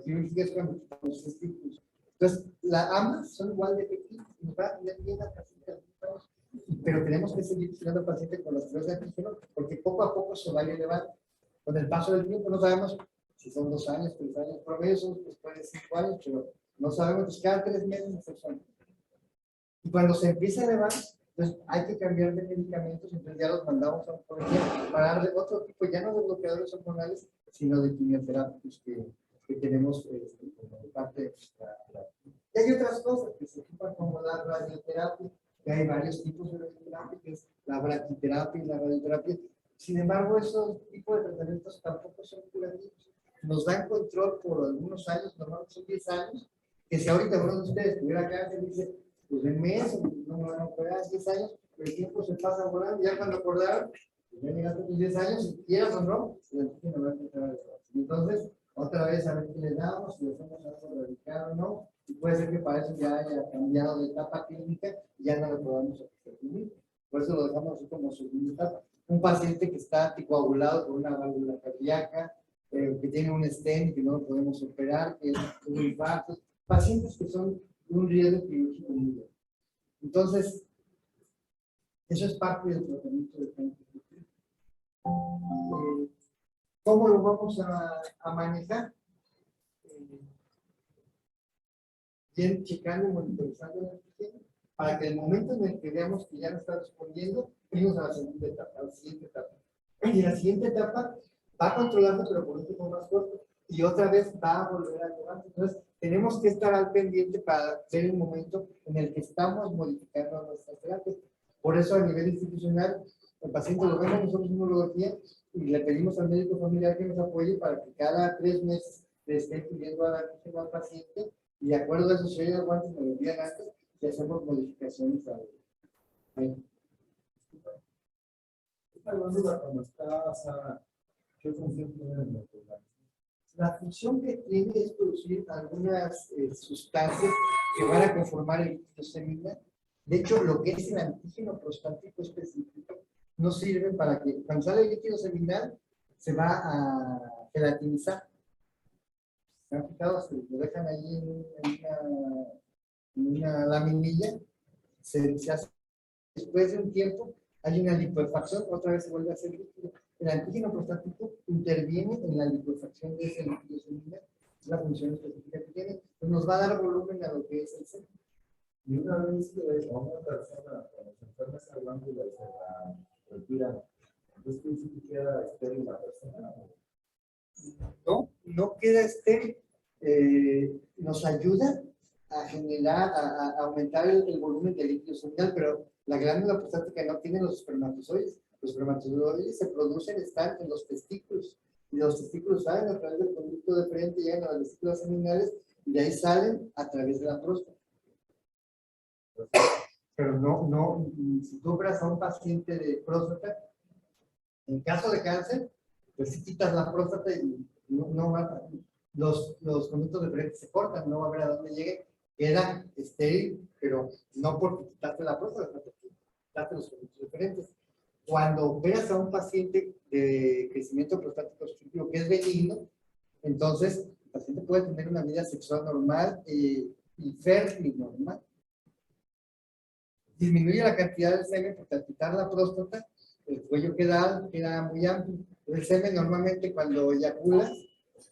Speaker 9: quirúrgica, es cuando quitamos los testículos. Entonces, ambas son igual de efectivas, nos va a tener bien la casita. pero tenemos que seguir estudiando al paciente con las pruebas de antígeno, porque poco a poco se va a elevar. Con el paso del tiempo no sabemos si son 2 años, 3 años, promedio son después de 5 años, pero no sabemos, pues cada 3 meses nos son. Y cuando se empieza a elevar, entonces hay que cambiar de medicamentos, entonces ya los mandamos a oncología para darle otro tipo, ya no de bloqueadores hormonales, sino de quimioterapias que tenemos como parte de nuestra. Y hay otras cosas que se ocupan como la radioterapia, que hay varios tipos de radioterapia, que es la braquiterapia y la radioterapia. Sin embargo, esos tipos de tratamientos tampoco son curativos. Nos dan control por algunos años, normalmente son 10 años, que si ahorita uno de ustedes estuviera cáncer y dice, pues en mes, no me van a operar 10 años, pero el tiempo se pasa volando, ya cuando acordaron, pues ya llegaste a tus 10 años, si quieras o no, el antígeno va a empezar a deshacer. Entonces, otra vez a ver qué le damos, si le hacemos algo radical o no, y puede ser que para eso ya haya cambiado de etapa clínica y ya no lo podamos hacer. Por eso lo dejamos así como segunda etapa. Un paciente que está anticoagulado por una válvula cardíaca, que tiene un stent y que no lo podemos operar, que es un infarto, pacientes que son de un riesgo quirúrgico muy grande. Entonces, eso es parte del tratamiento de cáncer. ¿Cómo lo vamos a manejar? Bien, checando y monitorizando el antígeno, para que el momento en el que veamos que ya no está respondiendo, vamos a la segunda etapa, a la siguiente etapa. Y la siguiente etapa va a controlarlo, pero por un tiempo más corto, y otra vez va a volver a llevar. Entonces, tenemos que estar al pendiente para ver el momento en el que estamos modificando nuestras terapias. Por eso, a nivel institucional, el paciente lo vemos nosotros en urología y le pedimos al médico familiar que nos apoye para que cada 3 meses le esté pidiendo al paciente, y de acuerdo a esos sellos antes, me lo envían antes, y hacemos modificaciones a
Speaker 7: Esta glándula cuando está sana, ¿qué función tiene en el organismo?
Speaker 9: La función que tiene es producir algunas sustancias que van a conformar el líquido seminal. De hecho, lo que es el antígeno prostático específico no sirve para que cuando sale el líquido seminal se va a gelatinizar. ¿Se han fijado? Se lo dejan ahí en una laminilla, se hace. Después de un tiempo hay una licuefacción, otra vez se vuelve a hacer líquido. El antígeno prostático interviene en la licuefacción de ese líquido seminal. Es la función específica que tiene. Pues nos va a dar volumen a lo que es el semen.
Speaker 7: Y una vez que a una persona, cuando se enferma esa glándula y se la retira, entonces ¿qué dice que queda estéril la persona?
Speaker 9: No queda estéril. Nos ayuda a generar, a aumentar el volumen de líquido seminal, pero la glándula prostática no tiene los espermatozoides. Los espermatozoides se producen, están en los testículos, y los testículos salen a través del conducto deferente, llegan a las vesículas seminales, y de ahí salen a través de la próstata. Pero no, si tú operas a un paciente de próstata, en caso de cáncer, pues si quitas la próstata y no mata. Los conductos deferentes se cortan, no va a ver a dónde llegue, queda estéril, pero no porque quitaste la próstata, sino porque quitaste los conductos deferentes. Cuando operas a un paciente de crecimiento prostático exclusivo que es benigno, entonces el paciente puede tener una vida sexual normal y fértil normal. Disminuye la cantidad de semen porque al quitar la próstata, el cuello queda muy amplio. El semen normalmente cuando eyaculas,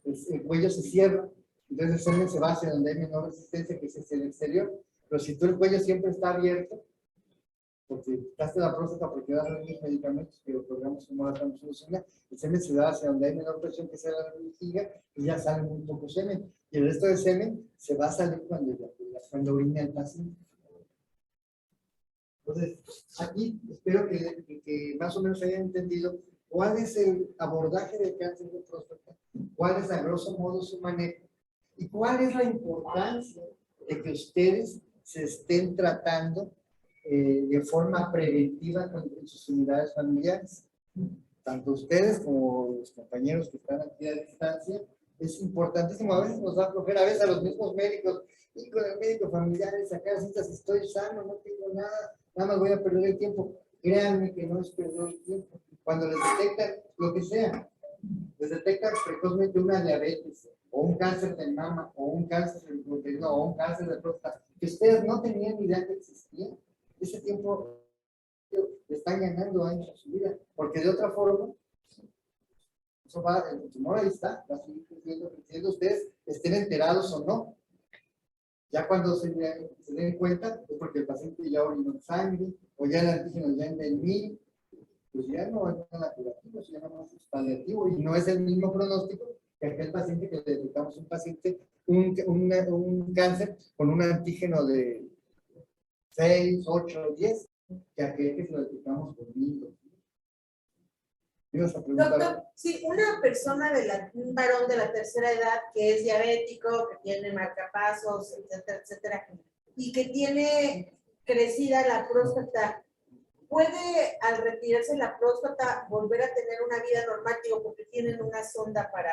Speaker 9: el cuello se cierra, entonces el semen se va hacia donde hay menor resistencia, que es hacia el exterior. Pero si tú el cuello siempre está abierto, porque quitaste la próstata porque das algunos medicamentos que los programas como la solución, el semen se va hacia donde hay menor presión, que sea la vejiga, y ya sale muy poco semen. Y el resto del semen se va a salir cuando orina el paciente. Entonces, aquí espero que más o menos hayan entendido cuál es el abordaje del cáncer de próstata, cuál es a grosso modo su manejo y cuál es la importancia de que ustedes se estén tratando de forma preventiva con sus unidades familiares. Tanto ustedes como los compañeros que están aquí a distancia, es importantísimo. A veces nos da flojera, a veces a los mismos médicos, y con el médico familiar, sacar citas, estoy sano, no tengo nada, nada más voy a perder el tiempo. Créanme que no es perder el tiempo. Cuando les detectan lo que sea, les detectan precozmente una diabetes, o un cáncer de mama, o un cáncer de uterino, o un cáncer de próstata, que ustedes no tenían ni idea que existía, ese tiempo le están ganando años a su vida, porque de otra forma, eso va, el tumor ahí está, va a seguir creciendo, ustedes estén enterados o no. Ya cuando se den cuenta, es porque el paciente ya orinó sangre, o ya el antígeno ya anda en 1000, pues ya no es nada curativo, ya no es paliativo, y no es el mismo pronóstico que aquel paciente que le detectamos un cáncer con un antígeno de 6, 8, 10, que aquel que se lo detectamos por 1000.
Speaker 4: Doctor, si una persona un varón de la tercera edad que es diabético, que tiene marcapasos, etcétera, etcétera, y que tiene crecida la próstata, ¿puede al retirarse la próstata volver a tener una vida normal? Digo, porque tienen una sonda para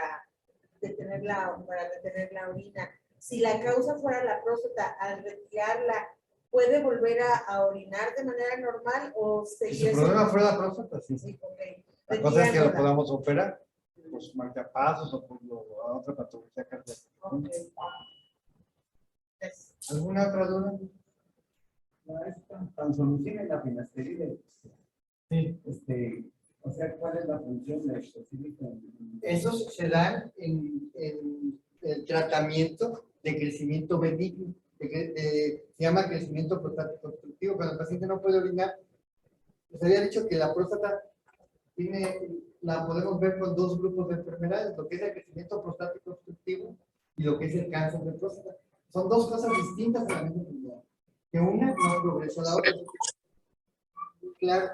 Speaker 4: detener la orina. Si la causa fuera la próstata, al retirarla, ¿puede volver a orinar de manera normal o seguir?
Speaker 9: Si su problema fuera la próstata, sí.
Speaker 4: Sí, okay.
Speaker 9: La cosa es que lo podamos operar por su marcapasos o por otra patología cardíaca.
Speaker 4: Okay.
Speaker 9: ¿Alguna otra duda?
Speaker 7: No, es tan solución en la finasterida. Sí. O sea, ¿cuál es la función específica?
Speaker 9: Esos se dan en el tratamiento de crecimiento benigno. Se llama crecimiento prostático obstructivo. Cuando el paciente no puede orinar, les había dicho que la próstata la podemos ver con dos grupos de enfermedades, lo que es el crecimiento prostático obstructivo y lo que es el cáncer de próstata. Son dos cosas distintas a la misma enfermedad. Que una no progresa a la otra. Claro,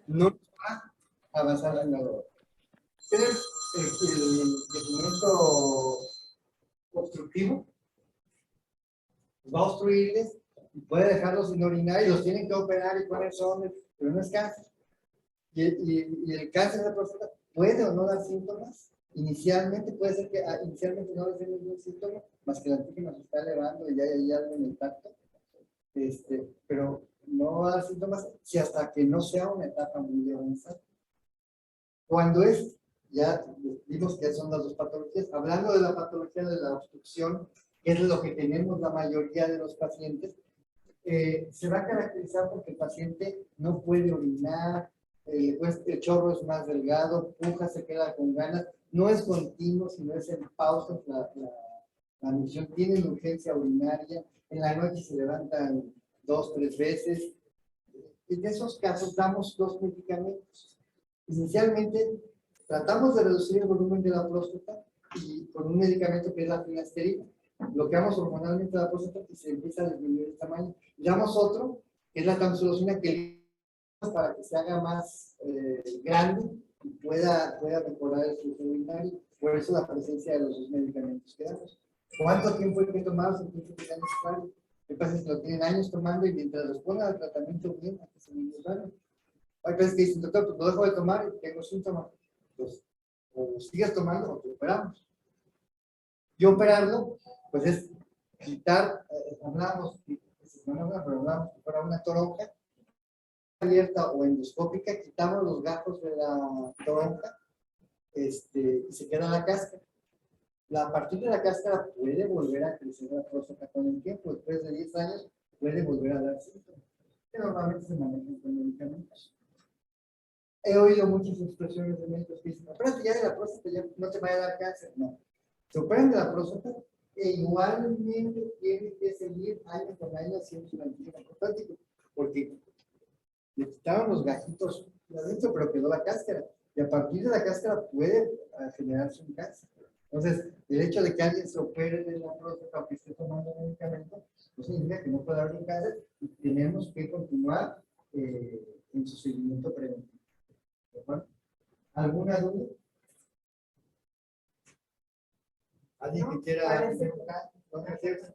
Speaker 9: no va a avanzar en la otra. Entonces, el crecimiento obstructivo va a obstruirles y puede dejarlos sin orinar y los tienen que operar y poner sondas, pero no es cáncer. Y el cáncer de próstata puede o no dar síntomas. Inicialmente puede ser que inicialmente no les dé ningún síntoma, más que el antígeno se está elevando y ya hay algo en el tacto. Pero no va a dar síntomas si hasta que no sea una etapa muy avanzada. Cuando ya vimos que son las dos patologías. Hablando de la patología de la obstrucción, que es lo que tenemos la mayoría de los pacientes, se va a caracterizar porque el paciente no puede orinar, el chorro es más delgado, puja, se queda con ganas, no es continuo, sino es en pausas la misión, tiene urgencia urinaria, en la noche se levantan 2, 3 veces. En esos casos damos dos medicamentos. Inicialmente tratamos de reducir el volumen de la próstata y con un medicamento que es la finasterida. Bloqueamos hormonalmente la próstata y se empieza a disminuir el tamaño. Y damos otro, que es la tamsulosina, que para que se haga más grande y pueda mejorar el flujo urinario. Por eso la presencia de los dos medicamentos que damos. ¿Cuánto tiempo hay que tomar? ¿El tiempo que sea necesario? Hay pacientes que lo tienen años tomando y mientras respondan al tratamiento bien, hasta se les daña. Hay pacientes que dicen, doctor, pues lo dejo de tomar y tengo síntomas. Pues o sigues tomando o te operamos. Y operarlo, pues es quitar, hablamos que fuera una toronja abierta o endoscópica, quitamos los gajos de la toronja y se queda la cáscara. A partir de la cáscara puede volver a crecer la próstata con el tiempo. Después de 10 años puede volver a dar síntomas, que normalmente se manejan con medicamentos. He oído muchas expresiones de médicos que dicen, opérate ya de la próstata, ya no te vaya a dar cáncer. No, se operan de la próstata e igualmente tiene que seguir año con año haciendo su antígeno prostático, porque le quitaron los gajitos de adentro, pero quedó la cáscara. Y a partir de la cáscara puede generarse un cáncer. Entonces, el hecho de que alguien se opere de la próstata o que esté tomando medicamento, no significa que no pueda haber un cáncer y tenemos que continuar en su seguimiento preventivo. ¿Alguna duda? ¿Alguien que quiera hacer un cáncer?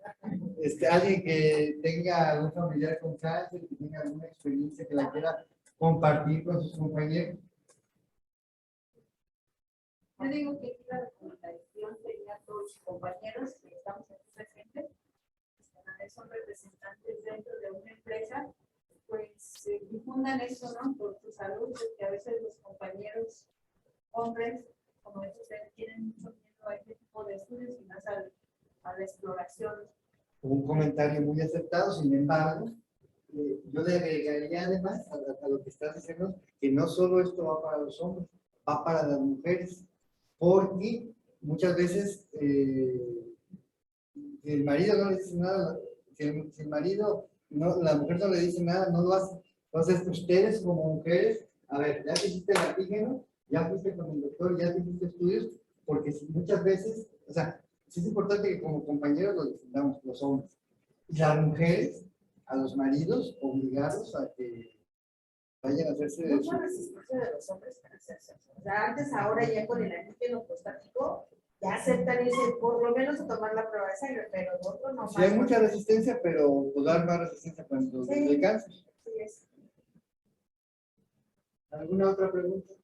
Speaker 9: Alguien que tenga algún familiar con cáncer, que tenga alguna experiencia que la quiera compartir con sus compañeros.
Speaker 8: Yo digo que la recomendación sería a todos los compañeros que estamos aquí presentes, que son representantes dentro de una empresa, pues difundan eso, ¿no? Por su salud, porque a veces los compañeros hombres, como ustedes, tienen mucho miedo a este tipo de estudios y más a la exploración.
Speaker 9: Un comentario muy acertado, sin embargo, yo le agregaría además a lo que estás diciendo, que no solo esto va para los hombres, va para las mujeres, porque muchas veces si el marido no le dice nada, si el marido, la mujer no le dice nada, no lo hace. Entonces, ustedes como mujeres, a ver, ya te hiciste el antígeno, ya fuiste con el doctor, ya te hiciste estudios, porque muchas veces, o sea, sí es importante que como compañeros lo defendamos los hombres. Y las mujeres, a los maridos, obligados a que vayan a hacerse de
Speaker 4: Mucha resistencia de los hombres para hacerse. O sea, antes, ahora ya con el antígeno prostático, ya aceptan irse por lo menos a tomar la prueba de sangre, pero otro no.
Speaker 9: Sí, hay mucha resistencia, pero pues dar más resistencia cuando
Speaker 4: Sí.
Speaker 9: el cáncer.
Speaker 4: Sí, es.
Speaker 9: ¿Alguna otra pregunta?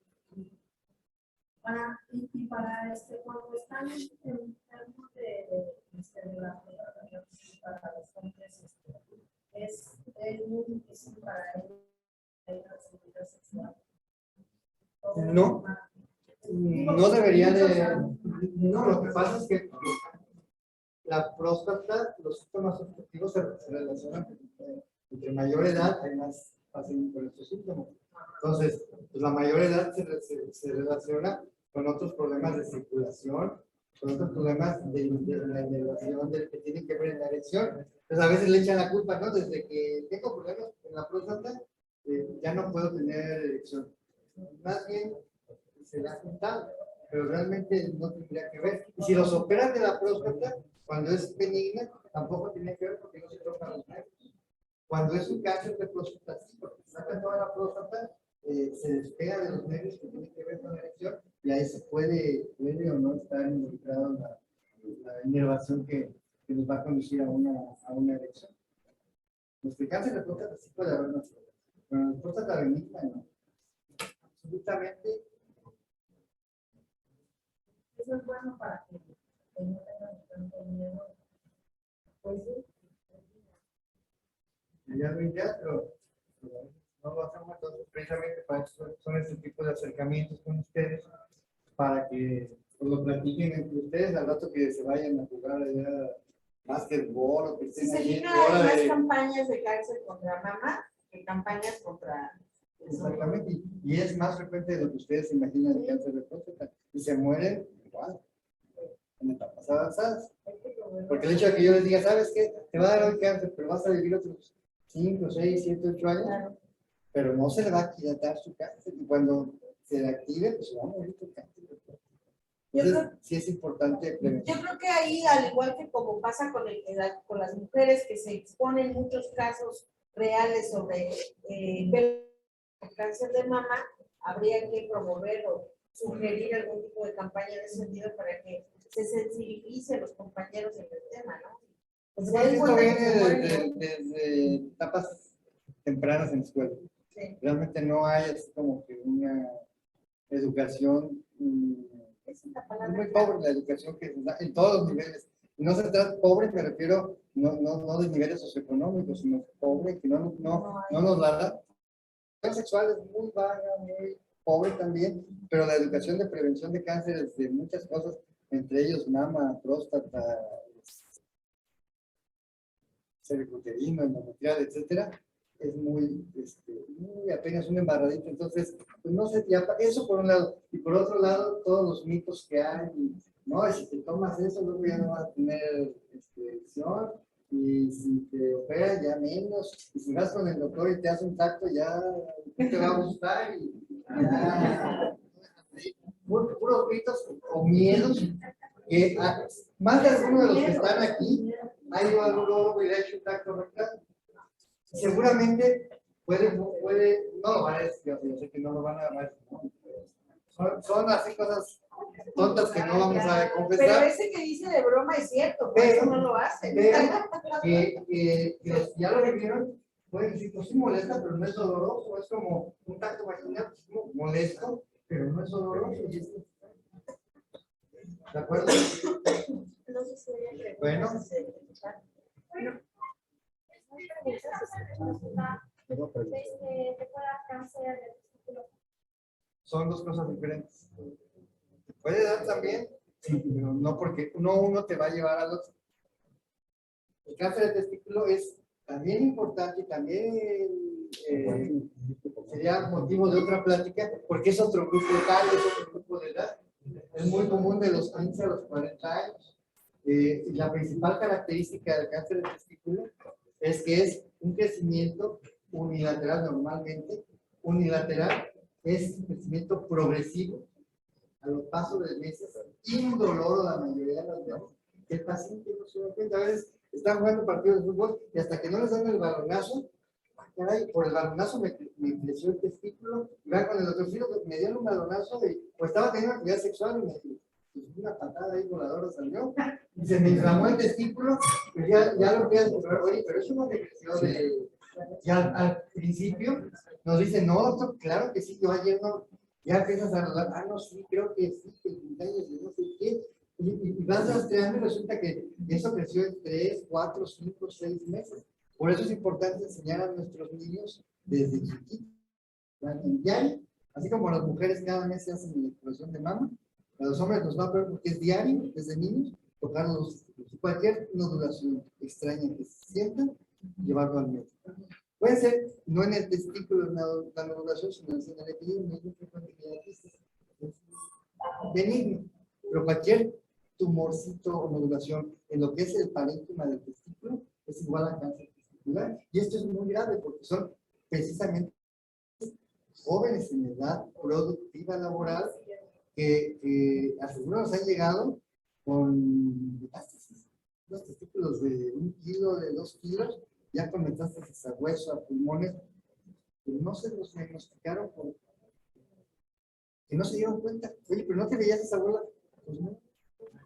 Speaker 8: Para cuando están en términos de la para los hombres, es muy difícil para ellos la seguridad sexual.
Speaker 9: No, no debería de. No, lo que pasa es que la próstata, los síntomas obstructivos se relacionan entre mayor edad, hay más fácil con estos síntomas. Entonces, pues la mayor edad se relaciona con otros problemas de circulación, con otros problemas de la inervación que tienen que ver en la erección. Entonces, a veces le echan la culpa, ¿no? Desde que tengo problemas con la próstata, ya no puedo tener erección. Más bien, se la ha juntado, pero realmente no tendría que ver. Y si los operan de la próstata, cuando es benigna, tampoco tiene que ver porque no se tocan los nervios. Cuando es un cáncer de próstata, sí, porque sacan toda la próstata, se despega de los nervios que tienen que ver con la erección y ahí se puede o no estar involucrado la inervación que nos va a conducir a una erección. Los cáncer de próstata sí puede haber más problemas, pero la próstata benigna no. Absolutamente.
Speaker 8: Eso es bueno para que no tengan tanto miedo. Pues sí.
Speaker 9: Ya lo ideal, pero no lo hacemos entonces precisamente para eso son este tipo de acercamientos con ustedes, para que pues, lo platiquen entre ustedes al rato que se vayan a jugar allá básquetbol o que estén
Speaker 4: Si se
Speaker 9: ahí
Speaker 4: fija, hay
Speaker 9: fuera
Speaker 4: más
Speaker 9: de...
Speaker 4: campañas de cáncer contra mama que campañas contra...
Speaker 9: Exactamente, y es más frecuente de lo que ustedes se imaginan el cáncer de próstata, y se mueren igual, en etapas avanzadas. Porque el hecho de que yo les diga, ¿sabes qué? Te va a dar hoy cáncer, pero vas a vivir otros 5, 6, 7, 8 años, claro. Pero no se le va a quitar su cáncer, y cuando se le active, pues se va a morir tu cáncer. Entonces, sí es importante prevenir.
Speaker 4: Yo creo que ahí, al igual que como pasa con las mujeres que se exponen muchos casos reales sobre cáncer de mama, habría que promover o sugerir algún tipo de campaña en ese sentido para que se sensibilicen los compañeros en el tema, ¿no?
Speaker 9: Pues esto viene desde etapas tempranas en la escuela. Sí. Realmente no hay así como que una educación, es muy pobre la educación que se da en todos los niveles. Y no se trata pobre, me refiero no de niveles socioeconómicos, sino pobre, que no nos la da. La educación sexual es muy vaga, muy pobre también, pero la educación de prevención de cánceres de muchas cosas, entre ellos mama, próstata, cervicuterino, endometrial, etcétera, es muy apenas una embarradita. Entonces, pues no sé, eso por un lado, y por otro lado, todos los mitos que hay, no, si te tomas eso, luego ya no vas a tener erección, y si te operas ya menos, y si vas con el doctor y te hace un tacto, ya no te va a gustar, y ya, puros mitos o miedos, que más de alguno de los que están aquí, hay un urologo y le ha hecho un tacto rectal. Seguramente puede, no lo van a decir, yo sé que no lo van a decir, ¿no? Son así cosas tontas que no vamos a confesar.
Speaker 4: Pero ese que dice de broma es cierto, pero eso no lo hace.
Speaker 9: Pero que los que ya lo vivieron, pueden decir, pues sí molesta, pero no es doloroso, es como un tacto vaginal, molesto, pero no es doloroso. ¿De acuerdo? Bueno. Son dos cosas diferentes. ¿Te puede dar también? Sí, pero no porque uno te va a llevar al otro. El cáncer de testículo es también importante, también sería motivo de otra plática, porque es otro grupo etario, es otro grupo de edad. Es muy común de los 15 a los 40 años. Y la principal característica del cáncer de testículo es que es un crecimiento unilateral normalmente. Unilateral es un crecimiento progresivo a los pasos de meses, indoloro la mayoría de las veces. El paciente no se da cuenta, a veces están jugando partidos de fútbol y hasta que no les dan el balonazo, caray, por el balonazo me creció el testículo, y van con el otro filo, me dieron un balonazo o estaba teniendo actividad sexual y me pues, una patada ahí voladora salió, y se me inflamó el testículo, pues ya lo voy a comprar, oye, pero eso no me creció de... Ya al principio nos dicen, no, doctor, claro que sí, yo ayer no, ya empiezas a hablar, no, sí, creo que sí, que el cumpleaños de no sé qué, y vas rastreando y resulta que eso creció en 3, 4, 5, 6 meses. Por eso es importante enseñar a nuestros niños desde chiquitos, en diario, así como las mujeres cada mes se hacen la exploración de mama, a los hombres nos va a ver porque es diario, desde niños, tocar cualquier nodulación extraña que se sientan, llevarlo al médico. Puede ser no en el testículo la nodulación, sino en el epidemio, benigno, pero cualquier tumorcito o nodulación en lo que es el parénquima del testículo es igual a cáncer testicular. Y esto es muy grave porque son precisamente jóvenes en edad productiva laboral que a algunos han llegado con metástasis. Los testículos de 1 kilo, de 2 kilos, ya con metástasis a hueso, a pulmones, pero no se los diagnosticaron porque no se dieron cuenta. Oye, pero no te veías esa abuela. Pues no,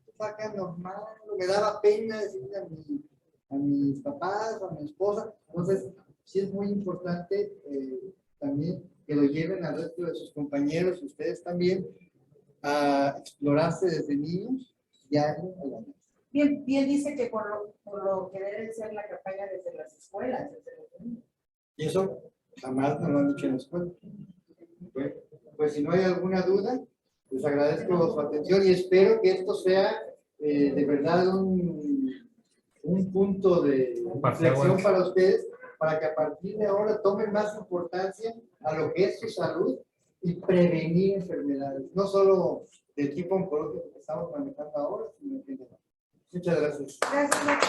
Speaker 9: estaba acá normal, me daba pena decirle a mis papás, a mi esposa. Entonces, sí es muy importante también que lo lleven al resto de sus compañeros, ustedes también, a explorarse desde niños, diario a la vez.
Speaker 8: Bien dice que por lo que debe ser la campaña desde las escuelas, desde los niños.
Speaker 9: Y eso jamás nos lo han dicho en la escuela. Bueno, pues si no hay alguna duda, les agradezco su atención y espero que esto sea de verdad un punto de reflexión para ustedes, para que a partir de ahora tomen más importancia a lo que es su salud y prevenir enfermedades, no solo del tipo oncológico que estamos manejando ahora, sino en general. Muchas gracias.
Speaker 8: Gracias, doctor.